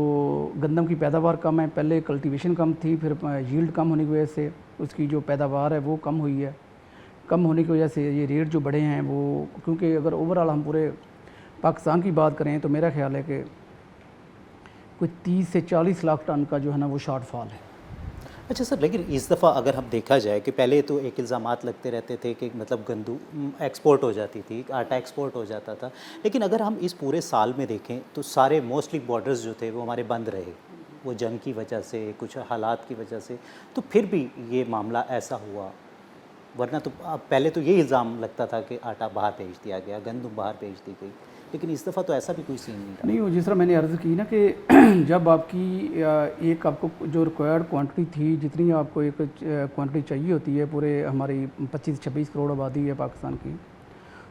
गंदम की पैदावार कम है, पहले कल्टीवेशन कम थी, फिर यील्ड कम होने की वजह से उसकी जो पैदावार है वो कम हुई है। कम होने की वजह से ये रेट जो बढ़े हैं वो, क्योंकि अगर ओवरऑल हम पूरे पाकिस्तान की बात करें तो मेरा ख्याल है कि कोई 30 से 40 लाख टन का जो है ना वो शॉर्टफॉल है। अच्छा सर, लेकिन इस दफ़ा अगर हम देखा जाए कि पहले तो एक इल्ज़ामात लगते रहते थे कि मतलब गंदम एक्सपोर्ट हो जाती थी, आटा एक्सपोर्ट हो जाता था, लेकिन अगर हम इस पूरे साल में देखें तो सारे मोस्टली बॉर्डर्स जो थे वो हमारे बंद रहे। वो जंग की वजह से, कुछ हालात की वजह से, तो फिर भी ये मामला ऐसा हुआ। वरना तो पहले तो ये इल्ज़ाम लगता था कि आटा बाहर भेज दिया गया, गंदम बाहर भेज दी गई, लेकिन इस दफ़ा तो ऐसा भी कोई सीन नहीं रहा। नहीं, वो जिस तरह मैंने अर्ज़ की ना कि जब आपकी एक आपको जो रिक्वायर्ड क्वांटिटी थी, जितनी आपको एक क्वांटिटी चाहिए होती है, पूरे हमारी 25-26 करोड़ आबादी है पाकिस्तान की,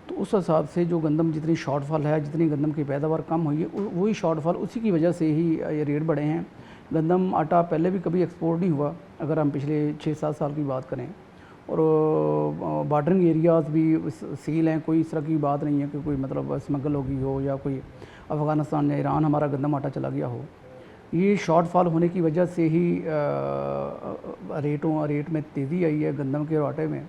तो उस हिसाब से जो गंदम जितनी शॉर्टफॉल है, जितनी गंदम की पैदावार कम हुई है, वही शॉर्टफॉल उसी की वजह से ही ये रेट बढ़े हैं। गंदम आटा पहले भी कभी एक्सपोर्ट नहीं हुआ अगर हम पिछले 6-7 साल की बात करें, और बॉर्डरिंग एरियाज़ भी सील हैं, कोई इस तरह की बात नहीं है कि कोई मतलब स्मगल होगी हो या कोई अफ़गानिस्तान या ईरान हमारा गंदम आटा चला गया हो। ये शॉर्टफॉल होने की वजह से ही रेट में तेज़ी आई है गंदम के और आटे में।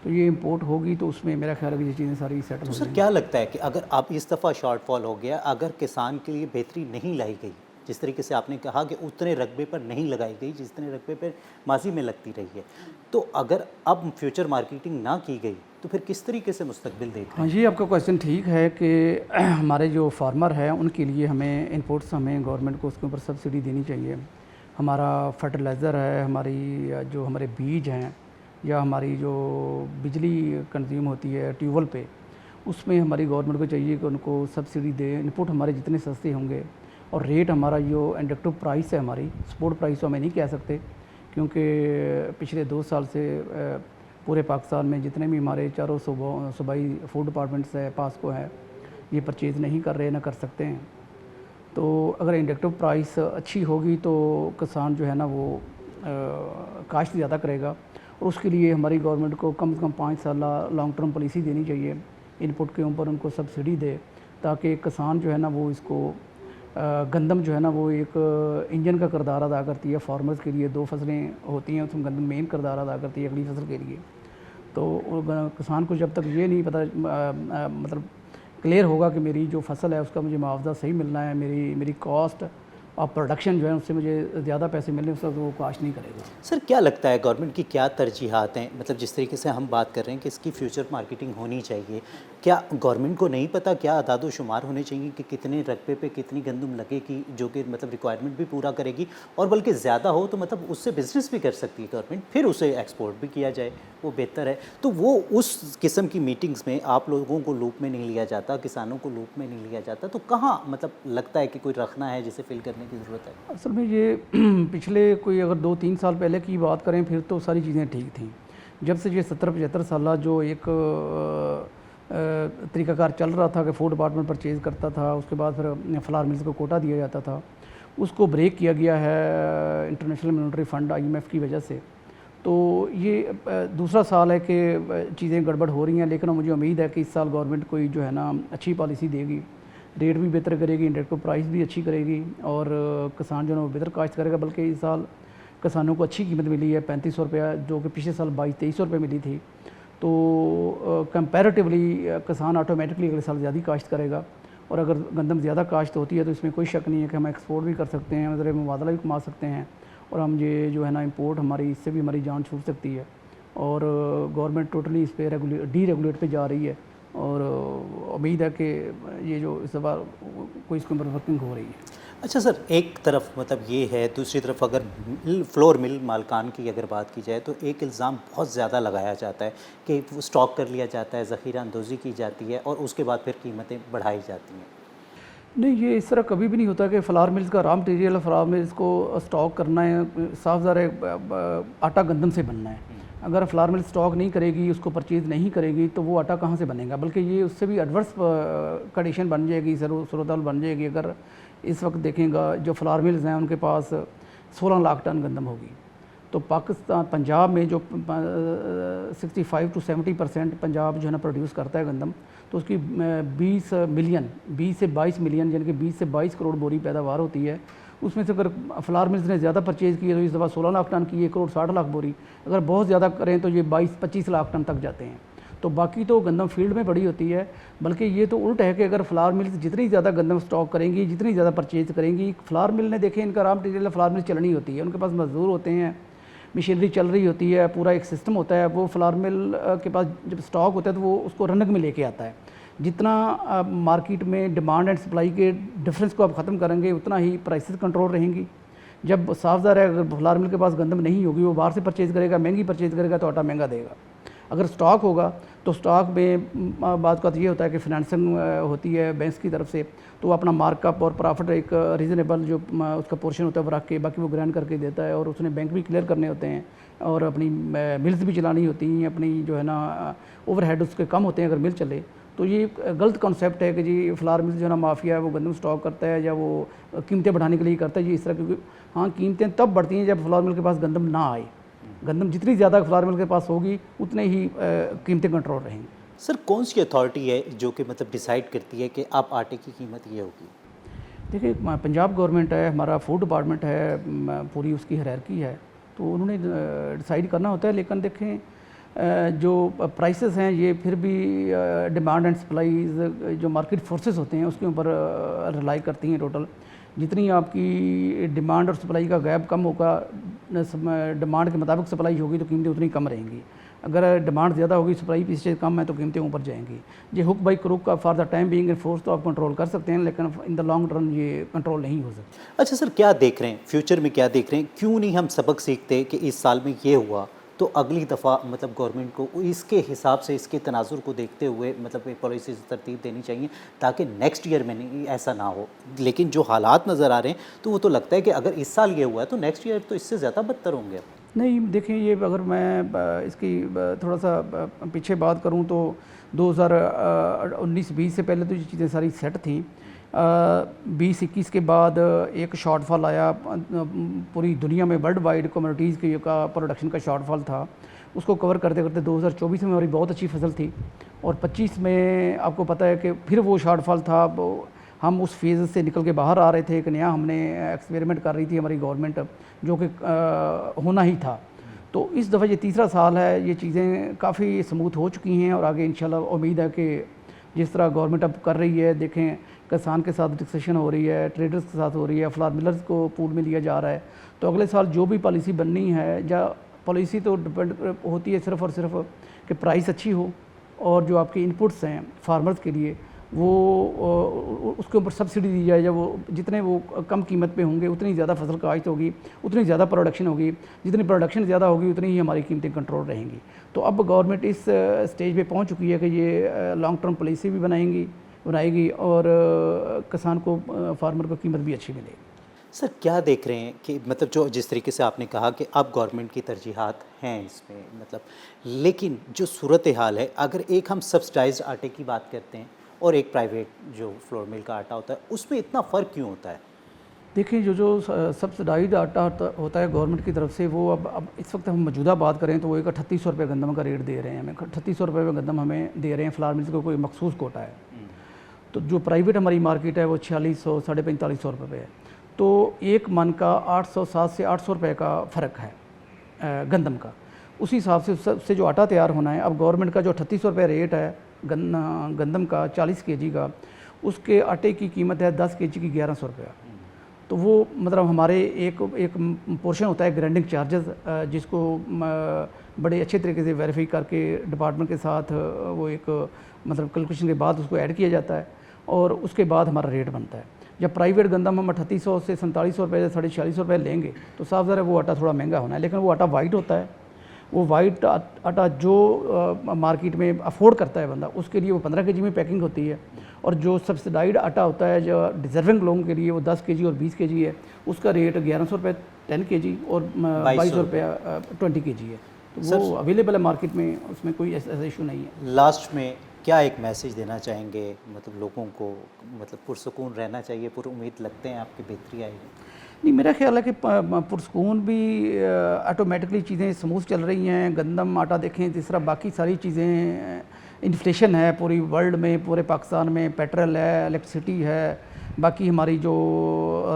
तो ये इंपोर्ट होगी तो उसमें मेरा ख्याल है कि ये चीज़ें सारी सेटल तो हो सर क्या लगता है कि अगर आप इस दफ़ा शॉर्टफॉल हो गया, अगर किसान के लिए बेहतरी नहीं लाई गई, जिस तरीके से आपने कहा कि उतने रकबे पर नहीं लगाई गई जितने रकबे पर माजी में लगती रही है, तो अगर अब फ्यूचर मार्केटिंग ना की गई तो फिर किस तरीके से मुस्तकबिल देख रहे हाँ जी, आपका क्वेश्चन ठीक है कि हमारे जो फार्मर हैं उनके लिए हमें इनपुट्स, हमें गवर्नमेंट को उसके ऊपर सब्सिडी देनी चाहिए। हमारा फर्टिलाइज़र है, हमारी जो हमारे बीज हैं, या हमारी जो बिजली कंज्यूम होती है ट्यूबवेल पे, उसमें हमारी गवर्नमेंट को चाहिए कि उनको सब्सिडी दे। इनपुट हमारे जितने सस्ते होंगे और रेट हमारा जो इंडक्टिव प्राइस है, हमारी सपोर्ट प्राइस तो हमें नहीं कह सकते, क्योंकि पिछले 2 साल से पूरे पाकिस्तान में जितने भी हमारे चारों सूबाई फूड डिपार्टमेंट्स है, पासको है, ये परचेज़ नहीं कर रहे, ना कर सकते हैं। तो अगर इंडक्टिव प्राइस अच्छी होगी तो किसान जो है ना वो काश्त ज़्यादा करेगा, और उसके लिए हमारी गवर्नमेंट को कम से कम 5 साल लॉन्ग टर्म पॉलिसी देनी चाहिए, इनपुट के ऊपर उनको सब्सिडी दे, ताकि किसान जो है ना वो इसको गंदम जो है ना वो एक इंजन का किरदार अदा करती है फार्मर्स के लिए। 2 फसलें होती हैं, उसमें गंदम मेन किरदार अदा करती है अगली फसल के लिए। तो किसान को जब तक ये नहीं पता मतलब क्लियर होगा कि मेरी जो फसल है उसका मुझे मुआवजा सही मिलना है, मेरी कॉस्ट और प्रोडक्शन जो है उससे मुझे ज़्यादा पैसे मिलने, उसका तो वो काश नहीं करेगा। सर क्या लगता है गवर्नमेंट की क्या तरजीहात हैं? मतलब जिस तरीके से हम बात कर रहे हैं कि इसकी फ्यूचर मार्केटिंग होनी चाहिए, क्या गवर्नमेंट को नहीं पता क्या अदाद व शुमार होने चाहिए कि कितने रकबे पे कितनी गंदम लगेगी जो कि मतलब रिक्वायरमेंट भी पूरा करेगी, और बल्कि ज़्यादा हो तो मतलब उससे बिजनेस भी कर सकती है गवर्नमेंट, फिर उसे एक्सपोर्ट भी किया जाए, वो बेहतर है। तो वो उस किस्म की मीटिंग्स में आप लोगों को लूप में नहीं लिया जाता, किसानों को लूप में नहीं लिया जाता, तो कहाँ मतलब लगता है कि कोई रखना है जिसे फिल करने की ज़रूरत है? असल में ये पिछले कोई अगर 2-3 साल पहले की बात करें फिर तो सारी चीज़ें ठीक थी। जब से ये 70-75 साल जो एक तरीक़ाकार चल रहा था कि फूड डिपार्टमेंट परचेज़ करता था, उसके बाद फिर फ्लावर मिल्स को कोटा दिया जाता था, उसको ब्रेक किया गया है इंटरनेशनल मॉनेटरी फंड IMF की वजह से। तो ये दूसरा साल है कि चीज़ें गड़बड़ हो रही हैं, लेकिन मुझे उम्मीद है कि इस साल गवर्नमेंट कोई जो है ना अच्छी पॉलिसी देगी, रेट भी बेहतर करेगी, इंडक्टिव प्राइस भी अच्छी करेगी, और किसान जो है वो बेहतर काश्त करेगा। बल्कि इस साल किसानों को अच्छी कीमत मिली है, 3500 रुपया, जो कि पिछले साल 2200-2300 रुपये मिली थी। तो कंपैरेटिवली किसान ऑटोमेटिकली अगले साल ज़्यादा काश्त करेगा, और अगर गंदम ज़्यादा काश्त होती है तो इसमें कोई शक नहीं है कि हम एक्सपोर्ट भी कर सकते हैं, मतलब मुबादला भी कमा सकते हैं, और हम ये जो है ना इंपोर्ट हमारी इससे भी हमारी जान छूट सकती है। और गवर्नमेंट टोटली इस पर डीरेगुलेट पे जा रही है, और उम्मीद है कि ये जो इस बार कोई इसके ऊपर वर्किंग हो रही है। अच्छा सर, एक तरफ मतलब ये है, दूसरी तरफ अगर फ्लोर मिल मालकान की अगर बात की जाए तो एक इल्ज़ाम बहुत ज़्यादा लगाया जाता है कि स्टॉक कर लिया जाता है, ज़ख़ीरा अंदोज़ी की जाती है और उसके बाद फिर कीमतें बढ़ाई जाती हैं। नहीं, ये इस तरह कभी भी नहीं होता कि फ्लावर मिल्स का रॉ मटीरियल फ्लावर मिल्स को स्टॉक करना है, साफ ज़ाहिर आटा गंदम से बनना है। अगर फ्लावर मिल स्टॉक नहीं करेगी, उसको परचेज़ नहीं करेगी, तो वो आटा कहाँ से बनेगा? बल्कि ये उससे भी एडवर्स कंडीशन बन जाएगी, सूरत बन जाएगी। अगर इस वक्त देखेंगा जो फ्लावर मिल्स हैं उनके पास 16 लाख टन गंदम होगी, तो पाकिस्तान पंजाब में जो 65 to 70% पंजाब जो है ना प्रोड्यूस करता है गंदम, तो उसकी 20 से 22 मिलियन यानी कि 20 से 22 करोड़ बोरी पैदावार होती है। उसमें से अगर फ्लावर मिल्स ने ज़्यादा परचेज़ की है तो इस दफ़ा 16 लाख टन की, 1 करोड़ 60 लाख बोरी। अगर बहुत ज़्यादा करें तो ये 22-25 लाख टन तक जाते हैं। तो बाकी तो गंदम फील्ड में पड़ी होती है, बल्कि ये तो उल्ट है कि अगर फ्लावर मिल्स जितनी ज़्यादा गंदम स्टॉक करेंगी, जितनी ज़्यादा परचेज़ करेंगी, फ्लावर मिल ने देखें इनका रॉ मटीरियल फ्लावर मिल चलनी होती है, उनके पास मजदूर होते हैं, मशीनरी चल रही होती है, पूरा एक सिस्टम होता है। वो फ्लावर मिल के पास जब स्टॉक होता है तो वो उसको रनक में लेके आता है। जितना मार्केट में डिमांड एंड सप्लाई के डिफरेंस को आप ख़त्म करेंगे उतना ही प्राइसेस कंट्रोल रहेंगी। जब साफ ज़ाहिर है अगर फ्लावर मिल के पास गंदम नहीं होगी, वो बाहर से परचेज़ करेगा, महंगी परचेज़ करेगा तो आटा महंगा देगा। अगर स्टॉक होगा तो स्टॉक में बात का तो ये होता है कि फिनेंसिंग होती है बैंक्स की तरफ से, तो वो अपना मार्कअप और प्रॉफिट एक रीज़नेबल जो उसका पोर्शन होता है वो रख के बाकी वो ग्रैंड करके देता है, और उसने बैंक भी क्लियर करने होते हैं और अपनी मिल्स भी चलानी होती हैं, अपनी जो है ना ओवरहेड उसके कम होते हैं अगर मिल चले। तो ये गलत कॉन्सेप्ट है कि जी फ्लावर मिल जो है ना माफिया है वो गंदम स्टॉक करता है या वो कीमतें बढ़ाने के लिए करता है जी इस तरह, क्योंकि हाँ कीमतें तब बढ़ती हैं जब फ्लावर मिल के पास गंदम ना आए। गंदम जितनी ज़्यादा फ्लावर मिल के पास होगी उतने ही कीमतें कंट्रोल रहेंगी। सर कौन सी अथॉरिटी है जो कि मतलब डिसाइड करती है कि अब आटे की कीमत ये होगी? देखिए पंजाब गवर्नमेंट है, हमारा फूड डिपार्टमेंट है, पूरी उसकी हायरार्की है, तो उन्होंने डिसाइड करना होता है। लेकिन देखें जो प्राइसेस हैं ये फिर भी डिमांड एंड सप्लाईज जो मार्केट फोर्सेस होते हैं उसके ऊपर रिलाई करती हैं। टोटल जितनी आपकी डिमांड और सप्लाई का गैप कम होगा, डिमांड के मुताबिक सप्लाई होगी तो कीमतें उतनी कम रहेंगी। अगर डिमांड ज़्यादा होगी, सप्लाई पीछे कम है तो कीमतें ऊपर जाएंगी। ये हुक बाई क्रुक का for the time being force तो आप कंट्रोल कर सकते हैं, लेकिन इन द लॉन्ग रन ये कंट्रोल नहीं हो सकता। अच्छा सर, क्या देख रहे हैं फ्यूचर में, क्या देख रहे हैं, क्यों नहीं हम सबक सीखते कि इस साल में ये हुआ तो अगली दफ़ा मतलब गवर्नमेंट को इसके हिसाब से, इसके तनाजुर को देखते हुए मतलब एक पॉलिसी तरतीब देनी चाहिए ताकि नेक्स्ट ईयर में नहीं ऐसा ना हो। लेकिन जो हालात नज़र आ रहे हैं तो वो तो लगता है कि अगर इस साल ये हुआ है तो नेक्स्ट ईयर तो इससे ज़्यादा बदतर होंगे। नहीं देखें, ये अगर मैं इसकी थोड़ा सा पीछे बात करूं तो 2019-20 से पहले तो ये चीज़ें सारी सेट थी। 20-21 के बाद एक शॉर्टफॉल आया, पूरी दुनिया में वर्ल्ड वाइड कम्युनिटीज़ के का प्रोडक्शन का शॉर्टफॉल था, उसको कवर करते करते 2024 में हमारी बहुत अच्छी फसल थी, और 25 में आपको पता है कि फिर वो शॉर्टफॉल था। हम उस फेज़ से निकल के बाहर आ रहे थे, एक नया हमने एक्सपेरिमेंट कर रही थी हमारी गवर्नमेंट, जो कि होना ही था। तो इस दफ़ा ये तीसरा साल है, ये चीज़ें काफ़ी स्मूथ हो चुकी हैं और आगे इंशाल्लाह उम्मीद है कि जिस तरह गवर्नमेंट अब कर रही है, देखें किसान के साथ डिस्कशन हो रही है, ट्रेडर्स के साथ हो रही है, फ्लावर मिलर्स को पूल में लिया जा रहा है, तो अगले साल जो भी पॉलिसी बननी है, या पॉलिसी तो डिपेंड होती है सिर्फ़ और सिर्फ कि प्राइस अच्छी हो और जो आपके इनपुट्स हैं फार्मर्स के लिए वो उसके ऊपर सब्सिडी दी जाए, या वो जितने वो कम कीमत पे होंगे उतनी ज़्यादा फसल काश्त होगी, उतनी ज़्यादा प्रोडक्शन होगी, जितनी प्रोडक्शन ज़्यादा होगी उतनी ही हमारी कीमतें कंट्रोल रहेंगी। तो अब गवर्नमेंट इस स्टेज पे पहुंच चुकी है कि ये लॉन्ग टर्म पॉलिसी भी बनाएगी और किसान को, फार्मर को कीमत भी अच्छी मिलेगी। सर क्या देख रहे हैं कि मतलब जो जिस तरीके से आपने कहा कि अब गवर्नमेंट की तरजीहात हैं इसमें मतलब, लेकिन जो सूरत हाल है, अगर एक हम सब्सिडाइज्ड आटे की बात करते हैं और एक प्राइवेट जो फ्लोर मिल का आटा होता है, उसमें इतना फ़र्क क्यों होता है? देखिए जो सब्सिडाइज्ड आटा होता है गवर्नमेंट की तरफ से, वो अब इस वक्त हम मौजूदा बात करें तो वो एक 3800 रुपये गंदम का रेट दे रहे हैं हमें, 3800 रुपये में गंदम हमें दे रहे हैं, फ्लावर मिल्स को कोई मखसूस कोटा है। तो जो प्राइवेट हमारी मार्केट है वो 4600 4500 रुपये है। तो एक मन का 807 से 800 रुपये का फ़र्क है गंदम का। उसी हिसाब से उससे जो आटा तैयार होना है, अब गवर्नमेंट का जो 3800 रुपये रेट है गंदम का 40 kg का, उसके आटे की कीमत है 10 kg की 1100 रुपया। तो वो मतलब हमारे एक पोर्शन होता है ग्राइंडिंग चार्जेस, जिसको बड़े अच्छे तरीके से वेरीफाई करके डिपार्टमेंट के साथ वो एक मतलब कैलकुलेशन के बाद उसको ऐड किया जाता है और उसके बाद हमारा रेट बनता है। जब प्राइवेट गंदम हम 3800 से 4700 रुपये से 4600 रुपये लेंगे तो साफ ज़रा वो आटा थोड़ा महंगा होना है, लेकिन वो आटा वाइट होता है। वो वाइट आटा जो मार्केट में अफोर्ड करता है बंदा, उसके लिए वो 15 kg में पैकिंग होती है, और जो सब्सिडाइड आटा होता है जो डिज़र्विंग लोगों के लिए वो 10 kg और 20 kg है, उसका रेट 1100 रुपये 10 kg और 2200 रुपये 20 kg है। तो वो अवेलेबल है मार्केट में, उसमें कोई ऐसा इशू नहीं है। लास्ट में क्या एक मैसेज देना चाहेंगे मतलब लोगों को, मतलब पुरसुकून रहना चाहिए, उम्मीद लगते हैं आपकी बेहतरी आएगी? नहीं, मेरा ख्याल है कि पुरसुकून भी ऑटोमेटिकली चीज़ें स्मूथ चल रही हैं। गंदम आटा देखें, जिस तरह बाकी सारी चीज़ें, इन्फ्लेशन है पूरी वर्ल्ड में, पूरे पाकिस्तान में पेट्रोल है, इलेक्ट्रिसिटी है, बाकी हमारी जो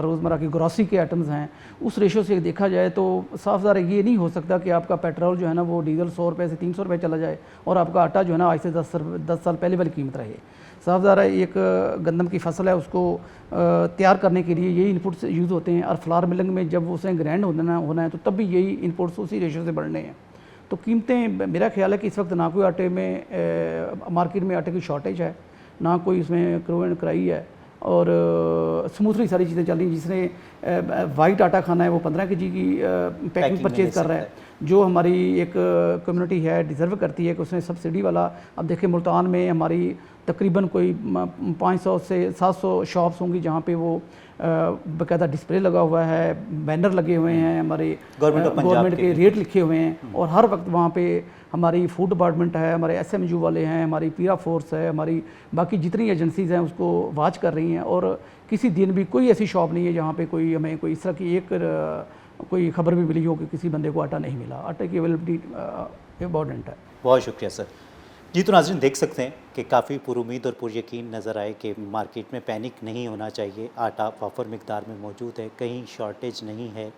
रोज़मर्रा की ग्रॉसरी के आइटम्स हैं, उस रेशो से देखा जाए तो साफ ज़ाहिर ये नहीं हो सकता कि आपका पेट्रोल जो है ना वो डीजल 100 रुपये से 300 रुपये चला जाए और आपका आटा जो है ना आज से 10 साल पहले वाली कीमत रहे। साफ ज़ाहिर है एक गंदम की फसल है, उसको तैयार करने के लिए यही इनपुट्स यूज़ होते हैं, और फ्लावर मिलिंग में जब उसे ग्राइंड होना है तो तब भी यही इनपुट्स उसी रेशो से बढ़ने हैं। तो कीमतें, मेरा ख्याल है कि इस वक्त ना कोई आटे में मार्केट में आटे की शॉर्टेज है, ना कोई उसमें क्रू एंड क्राई है, और स्मूथली सारी चीज़ें चल रही हैं। जिसने वाइट आटा खाना है वो 15 kg की पैकिंग में परचेज़ ले कर रहा है। जो हमारी एक कम्युनिटी है डिज़र्व करती है कि उसने सब्सिडी वाला, अब देखें मुल्तान में हमारी तकरीबन कोई 500 से 700 शॉप्स होंगी जहाँ पे वो बाकायदा डिस्प्ले लगा हुआ है, बैनर लगे हुए हैं, हमारे गवर्नमेंट के रेट लिखे हुए हैं, और हर वक्त वहाँ पे हमारी फूड डिपार्टमेंट है, हमारे SMU वाले हैं, हमारी पीरा फोर्स है, हमारी बाकी जितनी एजेंसीज़ हैं उसको वॉच कर रही हैं। और किसी दिन भी कोई ऐसी शॉप नहीं है जहाँ पे कोई हमें कोई इस तरह की कोई खबर भी मिली हो कि किसी बंदे को आटा नहीं मिला। आटे की अवेलेबिलिटी इम्पॉर्टेंट है। बहुत शुक्रिया सर। जी तो नाज़रीन देख सकते हैं कि काफ़ी पुरुमीद और पुरयकीन नज़र आए कि मार्केट में पैनिक नहीं होना चाहिए, आटा वाफर मिकदार में मौजूद है, कहीं शॉर्टेज नहीं है।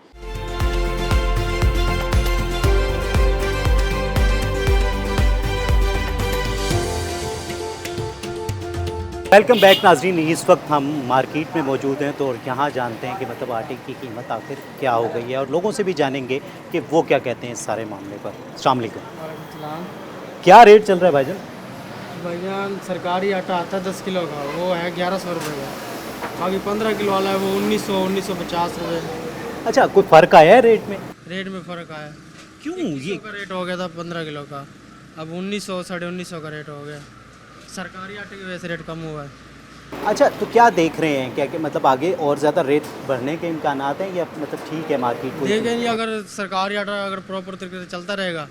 वेलकम बैक नाज़रीन, इस वक्त हम मार्केट में मौजूद हैं तो यहाँ जानते हैं कि मतलब आटे की कीमत आखिर क्या हो गई है, और लोगों से भी जानेंगे कि वो क्या कहते हैं इस सारे मामले पर। अस्सलाम वालेकुम। क्या रेट चल रहा है भाईजान? भाईजान सरकारी आटा आता है 10 किलो का, वो है 1100 रुपये का। बाकी 15 किलो वाला है वो 1950 रुपये। अच्छा, कोई फ़र्क आया है रेट में? रेट में फ़र्क आया। क्यों? 2100 का रेट हो गया था 15 किलो का, अब 1900 1950 का रेट हो गया। सरकारी आटे की वजह से रेट कम हुआ है। अच्छा, तो क्या देख रहे हैं क्या कि मतलब आगे और ज़्यादा रेट बढ़ने के इम्कानात हैं, या मतलब ठीक है मार्केट को? देखेंगे अगर सरकारी आटा अगर प्रॉपर तरीके से चलता रहेगा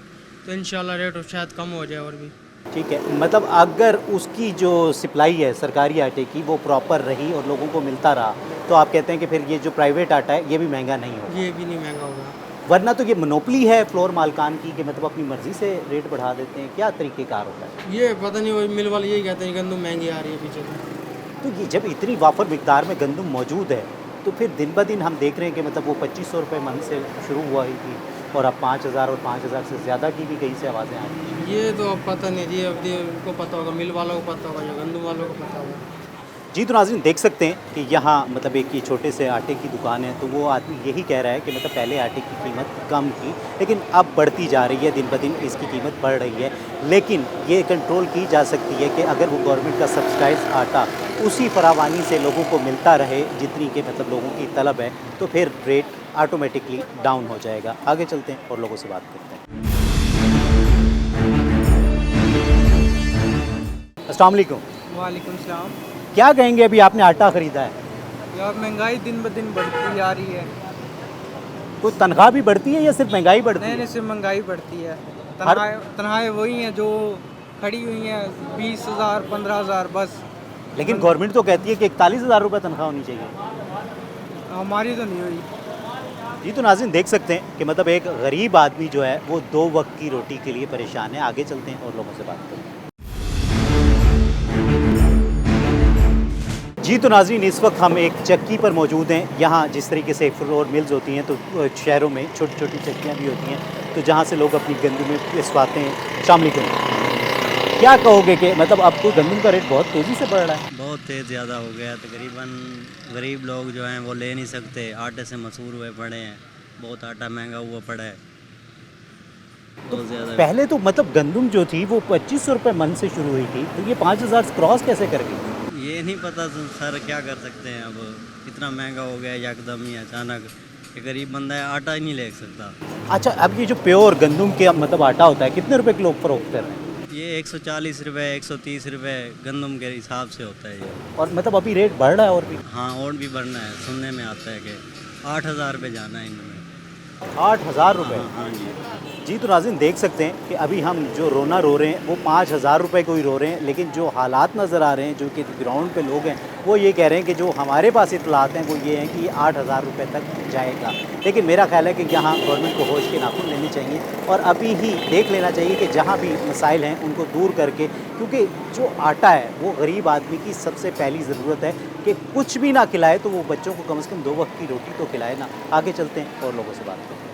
तो इंशाल्लाह रेट शायद कम हो जाए और भी। ठीक है, मतलब अगर उसकी जो सप्लाई है सरकारी आटे की वो प्रॉपर रही और लोगों को मिलता रहा, तो आप कहते हैं कि फिर ये जो प्राइवेट आटा है ये भी महंगा नहीं होगा? ये भी नहीं महंगा होगा, वरना तो ये मोनोपली है फ्लोर मालकान की कि मतलब अपनी मर्ज़ी से रेट बढ़ा देते हैं। क्या तरीक़ेकार होता है? ये पता नहीं, वो मिल वाले यही कहते हैं गंदम महंगी आ रही है पीछे से। तो ये जब इतनी वाफर मिकदार में गंदम मौजूद है तो फिर दिन ब दिन हम देख रहे हैं कि मतलब वो 2500 रुपये मन से शुरू हुआ ही थी और अब 5000 और 5000 से ज़्यादा की भी कहीं से आवाज़ें आ रही हैं। ये तो अब पता नहीं जी, अब उनको पता होगा, मिल वालों को पता होगा या गंदम वालों को पता होगा। जी तो नाज़रीन देख सकते हैं कि यहाँ मतलब एक ये छोटे से आटे की दुकान है, तो वो आदमी यही कह रहा है कि मतलब पहले आटे की कीमत कम थी लेकिन अब बढ़ती जा रही है, दिन ब दिन इसकी कीमत बढ़ रही है, लेकिन ये कंट्रोल की जा सकती है कि अगर वो गवर्नमेंट का सब्सिडाइज आटा उसी फरावानी से लोगों को मिलता रहे जितनी के मतलब लोगों की तलब है, तो फिर रेट ऑटोमेटिकली डाउन हो जाएगा। आगे चलते हैं और लोगों से बात करते हैं। अस्सलाम वालेकुम। वालेकुम सलाम। क्या कहेंगे, अभी आपने आटा ख़रीदा है, यार महंगाई दिन ब दिन बढ़ती जा रही है। तो तनख्वाह भी बढ़ती है या सिर्फ महंगाई बढ़ती है? नहीं, सिर्फ महंगाई बढ़ती है। हर- तनख्वाहें वही हैं जो खड़ी हुई हैं, 20,000 15,000 बस। लेकिन गवर्नमेंट तो कहती है कि 41,000 रुपये तनख्वाह होनी चाहिए। हमारी तो नहीं हुई। जी तो नाज़रीन देख सकते हैं कि मतलब एक गरीब आदमी जो है वो 2 वक्त की रोटी के लिए परेशान है। आगे चलते हैं और लोगों से बात करते हैं। जी तो नाज़रीन इस वक्त हम एक चक्की पर मौजूद हैं। यहाँ जिस तरीके से फ्लोर मिल्स होती हैं तो शहरों में छोटी छोटी चक्कियाँ भी होती हैं, तो जहाँ से लोग अपनी गंदम में पिसवाते हैं। अस्सलाम वालेकुम। क्या कहोगे कि मतलब अब तो गंदम का रेट बहुत तेज़ी से बढ़ रहा है? बहुत तेज़ ज़्यादा हो गया, तकरीबन गरीब लोग जो हैं वो ले नहीं सकते, आटे से मशहूर हुए पड़े हैं, बहुत आटा महंगा हुआ पड़ा है, बहुत ज़्यादा। पहले तो मतलब गंदम जो थी वो 2500 रुपये मन से शुरू हुई थी, तो ये 5000 क्रॉस कैसे कर गई? ये नहीं पता सर, क्या कर सकते हैं, अब इतना महंगा हो गया एकदम ही अचानक, कि गरीब बंदा है आटा ही नहीं ले सकता। अच्छा, अब ये जो प्योर गंदम के मतलब आटा होता है कितने रुपए किलो फरोख्त कर रहे हैं? ये 140 रुपये 130 रुपये गंदम के हिसाब से होता है ये। और मतलब अभी रेट बढ़ रहा है और भी? हाँ, और भी बढ़ना है, सुनने में आता है कि 8,000 रुपये जाना है इनमें। 8,000 रुपये? हाँ जी। जी तो नाज़रीन देख सकते हैं कि अभी हम जो रोना रो रहे हैं वो 5,000 रुपये को ही रो रहे हैं, लेकिन जो हालात नज़र आ रहे हैं, जो कि ग्राउंड पे लोग हैं वो ये कह रहे हैं कि जो हमारे पास इतलात हैं वो ये हैं कि ये 8,000 रुपये तक जाएगा। लेकिन मेरा ख्याल है कि यहाँ गवर्नमेंट को होश के नाखून लेने चाहिए और अभी ही देख लेना चाहिए कि जहाँ भी मसाइल हैं उनको दूर करके, क्योंकि जो आटा है वो गरीब आदमी की सबसे पहली ज़रूरत है कि कुछ भी ना खिलाए तो वो बच्चों को कम से कम 2 वक्त की रोटी तो खिलाए ना। आगे चलते हैं और लोगों से बात करते हैं।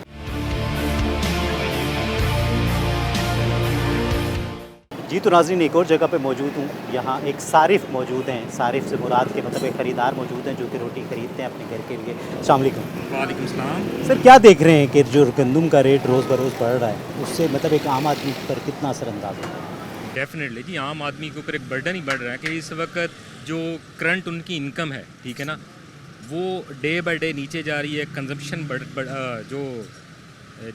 जी तो नाज़रीन एक और जगह पे मौजूद हूँ, यहाँ एक सारिफ मौजूद हैं। सारिफ से मुराद के मतलब एक ख़रीदार मौजूद हैं जो कि रोटी ख़रीदते हैं अपने घर के लिए। अस्सलाम वालेकुम। वालेकुम सलाम। सर, क्या देख रहे हैं कि जो गंदम का रेट रोज़ बरोज़ बढ़ रहा है उससे मतलब एक आम आदमी पर कितना असरअंदाज होता है? डेफिनेटली जी, आम आदमी के ऊपर एक बर्डन ही बढ़ रहा है कि इस वक्त जो करंट उनकी इनकम है, ठीक है ना, वो डे बाय डे नीचे जा रही है। कंजम्पशन जो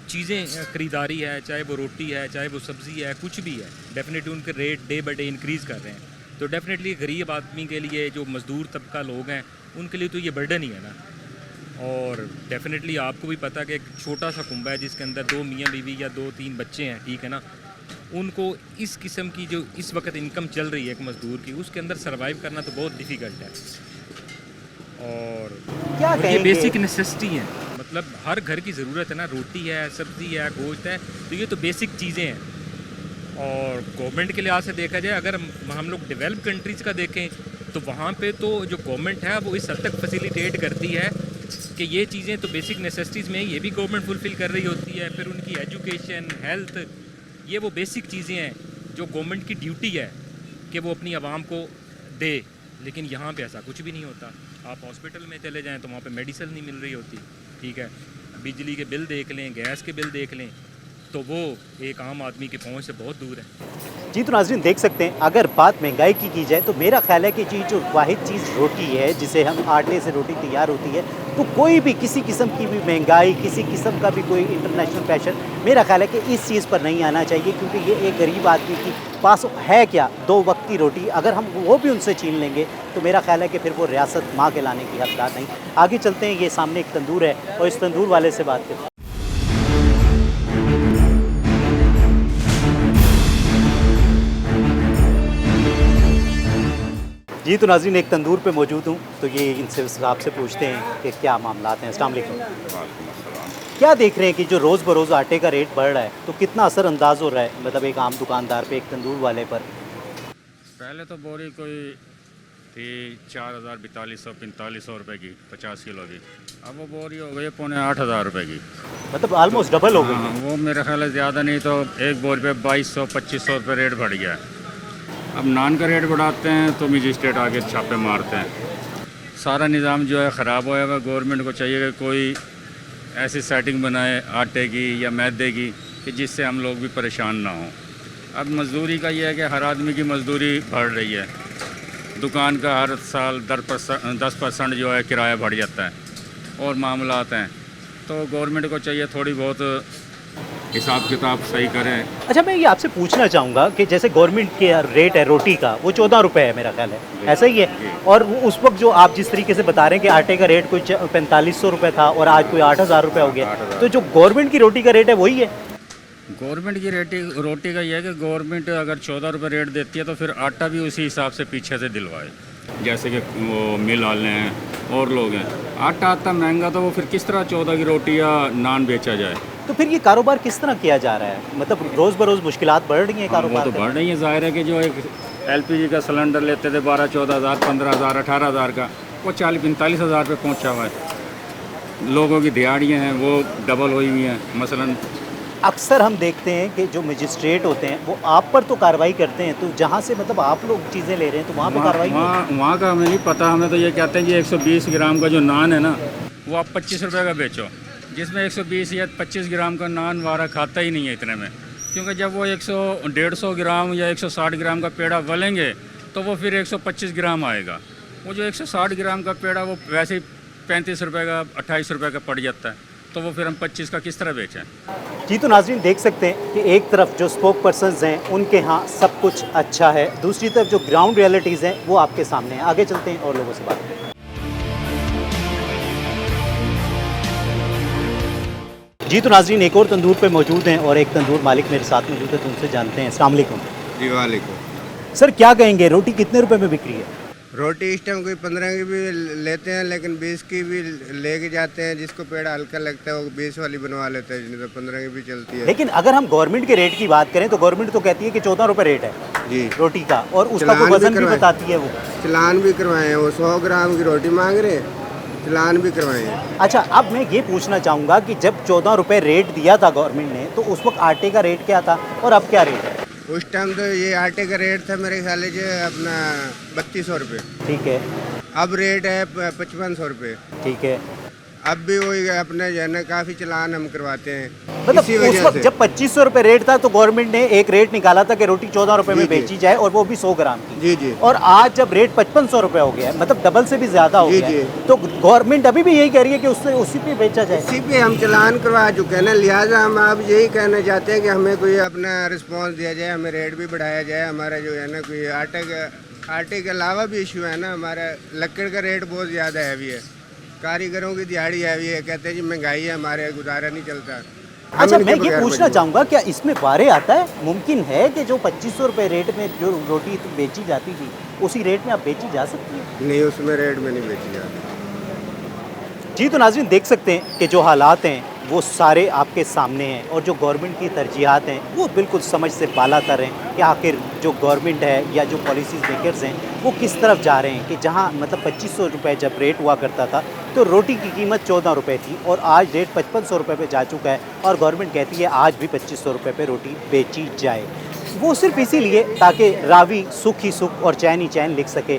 चीज़ें ख़रीदारी है, चाहे वो रोटी है, चाहे वो सब्ज़ी है, कुछ भी है, डेफिनेटली उनके rate day by day increase कर रहे हैं। तो डेफिनेटली गरीब आदमी के लिए, जो मज़दूर तबका लोग हैं, उनके लिए तो ये बर्डन ही है ना। और डेफिनेटली आपको भी पता है कि एक छोटा सा कुंबा है जिसके अंदर 2 मियाँ बीवी या 2-3 बच्चे हैं, ठीक है ना, उनको इस किस्म की जो इस वक्त इनकम चल रही है एक मज़दूर की, उसके अंदर सर्वाइव करना तो बहुत डिफ़िकल्ट है। क्या और ये कहेंगे? बेसिक नेसेसिटी है, मतलब हर घर की ज़रूरत है ना, रोटी है, सब्ज़ी है, गोश्त है, तो ये तो बेसिक चीज़ें हैं। और गवर्नमेंट के लिहाज से देखा जाए, अगर हम लोग डेवलप कंट्रीज़ का देखें तो वहाँ पे तो जो गवर्नमेंट है वो इस हद तक फैसिलिटेट करती है कि ये चीज़ें तो बेसिक नेसेसिटीज़ में ये भी गवर्नमेंट फुलफ़िल कर रही होती है। फिर उनकी एजुकेशन, हेल्थ, ये वो बेसिक चीज़ें हैं जो गवर्नमेंट की ड्यूटी है कि वो अपनी आवाम को दे। लेकिन यहाँ पे ऐसा कुछ भी नहीं होता। आप हॉस्पिटल में चले जाएँ तो वहाँ पे मेडिसिन नहीं मिल रही होती, ठीक है। बिजली के बिल देख लें, गैस के बिल देख लें, तो वो एक आम आदमी की पहुंच से बहुत दूर है। जी तो नाज़रीन देख सकते हैं, अगर बात महंगाई की जाए तो मेरा ख्याल है कि जो वाहिद चीज़ रोटी है, जिसे हम आटे से रोटी तैयार होती है, तो कोई भी किसी किस्म की भी महंगाई, किसी किस्म का भी कोई इंटरनेशनल प्रेशर, मेरा ख्याल है कि इस चीज़ पर नहीं आना चाहिए। क्योंकि ये एक गरीब आदमी की पास है क्या, 2 वक्त की रोटी, अगर हम वो भी उनसे छीन लेंगे तो मेरा ख्याल है कि फिर वो रियासत माँ के लाने की हकदार नहीं। आगे चलते हैं, ये सामने एक तंदूर है और इस तंदूर वाले से बात करते हैं। जी तो नाज़रीन एक तंदूर पे मौजूद हूँ, तो ये इनसे आपसे पूछते हैं कि क्या मामलात हैं। अस्सलाम वालेकुम। क्या देख रहे हैं कि जो रोज़ बरोज़ आटे का रेट बढ़ रहा है, तो कितना असरअंदाज हो रहा है, मतलब एक आम दुकानदार पे, एक तंदूर वाले पर? पहले तो बोरी कोई थी 4,000, 4,200, 4,500 रुपए की 50 किलो की, अब वो बोरी हो गई 8,500 रुपए की। मतलब ऑलमोस्ट डबल हो गई। हाँ, वो मेरे ख्याल है ज़्यादा नहीं तो एक बोरी पे 2,200, 2,500 रुपये रेट बढ़ गया है। अब नान का रेट बढ़ाते हैं तो मजिस्ट्रेट आके छापे मारते हैं। सारा निज़ाम जो है ख़राब होया हुआ। गवर्नमेंट को चाहिए कि कोई ऐसी सेटिंग बनाए आटे की या मैदे की कि जिससे हम लोग भी परेशान ना हों। अब मज़दूरी का ये है कि हर आदमी की मज़दूरी बढ़ रही है। दुकान का हर साल 10% जो है किराया बढ़ जाता है और मामलात हैं, तो गवर्नमेंट को चाहिए थोड़ी बहुत हिसाब किताब सही करें। अच्छा, मैं ये आपसे पूछना चाहूँगा कि जैसे गवर्नमेंट के रेट है रोटी का, वो 14 रुपये है मेरा ख्याल है, ऐसा ही है। और उस वक्त जो आप जिस तरीके से बता रहे हैं कि आटे का रेट कोई 4,500 रुपये था और आज कोई 8,000 रुपये हो गया, तो जो गवर्नमेंट की रोटी का रेट है वही है? गवर्नमेंट की रोटी का ये है कि गवर्नमेंट अगर 14 रुपये रेट देती है तो फिर आटा भी उसी हिसाब से पीछे से दिलवाए। जैसे कि वो मिल वाले हैं और लोग हैं, आटा आता महंगा तो वो फिर किस तरह 14 की रोटी या नान बेचा जाए? तो फिर ये कारोबार किस तरह किया जा रहा है? मतलब रोज़ बरोज़ मुश्किलात बढ़ रही हैं कारोबार? वो तो बढ़ रही है। ज़ाहिर है कि जो एक LPG का सिलेंडर लेते थे 12-14,000, 15,000, 18,000 का, वो 40-45,000 पे पहुँचा हुआ है। लोगों की दिहाड़ियाँ हैं वो डबल हुई हुई हैं। मसलन अक्सर हम देखते हैं कि जो मजिस्ट्रेट होते हैं वो आप पर तो कार्रवाई करते हैं, तो जहाँ से मतलब आप लोग चीज़ें ले रहे हैं तो वहाँ पे कार्रवाई नहीं? वहाँ का हमें नहीं पता। हमें तो ये कहते हैं कि 120 ग्राम का जो नान है ना, वो आप 25 रुपये का बेचो, जिसमें 120 या 25 ग्राम का नान वारा खाता ही नहीं है इतने में। क्योंकि जब वो 100-150 ग्राम या 160 ग्राम का पेड़ा वलेंगे तो वो फिर 125 ग्राम आएगा। वो जो 160 ग्राम का पेड़ा वो वैसे ही 35 रुपये का, 28 रुपये का पड़ जाता है, तो वो फिर हम 25 का किस तरह बेचें? जी तो नाज़रीन देख सकते हैं कि एक तरफ जो स्पोक पर्सन्स हैं उनके यहाँ सब कुछ अच्छा है, दूसरी तरफ जो ग्राउंड रियलिटीज़ हैं वो आपके सामने हैं। आगे चलते हैं और लोगों से बात करें। जी तो नाज़रीन एक और तंदूर पे मौजूद हैं और एक तंदूर मालिक मेरे साथ मौजूद है, तो उनसे जानते हैं। अस्सलाम वालेकुम। जी वालेकुम। सर क्या कहेंगे, रोटी कितने रुपए में बिक रही है? रोटी इस टाइम कोई 15 की भी लेते हैं, लेकिन 20 की भी लेके जाते हैं। जिसको पेड़ा हल्का लगता है वो 20 वाली बनवा लेते हैं, नहीं तो 15 की भी चलती है। लेकिन अगर हम गवर्नमेंट के रेट की बात करें तो गवर्नमेंट तो कहती है कि 14 रुपये रेट है जी रोटी का, और उसका कोई वजन भी बताती है वो। चलान भी करवाए हैं, वो 100 ग्राम की रोटी मांग रहे हैं, चलान भी करवाए हैं। अच्छा, अब मैं ये पूछना चाहूँगा कि जब 14 रुपये रेट दिया था गवर्नमेंट ने, तो उस वक्त आटे का रेट क्या था और अब क्या रेट है? उस टाइम तो ये आटे का रेट था मेरे ख्याल से अपना 3,200 रुपये। ठीक है। अब रेट है 5,500 रुपये। ठीक है। अब भी वही अपने जो है ना काफ़ी चलान हम करवाते हैं मतलब इसी उस वजह वक्त से। जब 2500 रुपये रेट था तो गवर्नमेंट ने एक रेट निकाला था कि रोटी 14 रुपये में जी, जी। बेची जाए और वो भी 100 ग्राम की। जी जी और आज जब रेट 5500 रुपये हो गया है, मतलब डबल से भी ज़्यादा हो जी, गया है, जी। तो गवर्नमेंट अभी भी यही कह रही है कि उससे उसी पे बेचा जाए। इसी पे हम चलान करवा चुके हैं ना, लिहाजा हम अब यही कहना चाहते हैं कि हमें कोई अपना रिस्पॉन्स दिया जाए, हमें रेट भी बढ़ाया जाए। हमारा जो है ना कोई आटे के अलावा भी इशू है ना, हमारा लकड़ का रेट बहुत ज़्यादा हैवी है, कारीगरों की दिहाड़ी हैवी है, कहते हैं जी महंगाई है, हमारे गुजारा नहीं चलता। हम अच्छा, इनके मैं ये बगैर पूछना मजबूर। चाहूँगा, क्या इसमें बारे आता है? मुमकिन है कि जो 2500 रुपये रेट में जो रोटी बेची जाती थी उसी रेट में अब बेची जा सकती है? नहीं, उसमें रेट में नहीं बेची जाती। जी, तो नाज़रीन देख सकते हैं कि जो हालात हैं वो सारे आपके सामने हैं और जो गवर्नमेंट की तरजीहात हैं वो बिल्कुल समझ से बालातर हैं कि आखिर जो गवर्नमेंट है या जो पॉलिसीज़ मेकर्स हैं वो किस तरफ जा रहे हैं कि जहां मतलब 2500 रुपये जब रेट हुआ करता था तो रोटी की कीमत 14 रुपये थी और आज रेट 5500 रुपये पे जा चुका है और गवर्नमेंट कहती है आज भी 2500 रुपये पे रोटी बेची जाए। वो सिर्फ इसीलिए ताकि रावी सुख ही सुख और चैन ही चैन लिख सके,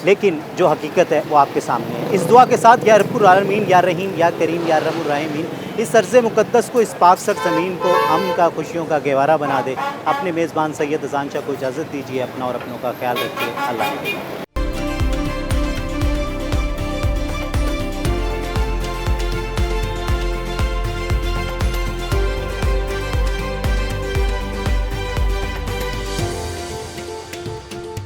लेकिन जो हकीकत है वो आपके सामने है। इस दुआ के साथ या रब्बुल आलमीन या रहीम या करीम या रहमुर रहीमीन इस अर्ज़ मुक़द्दस को, इस पाक सर ज़मीन को अमन का, खुशियों का गहवारा बना दे। अपने मेज़बान सैयद अज़ान शाह को इजाज़त दीजिए। अपना और अपनों का ख्याल रखिए। अल्लाह हाफ़िज़।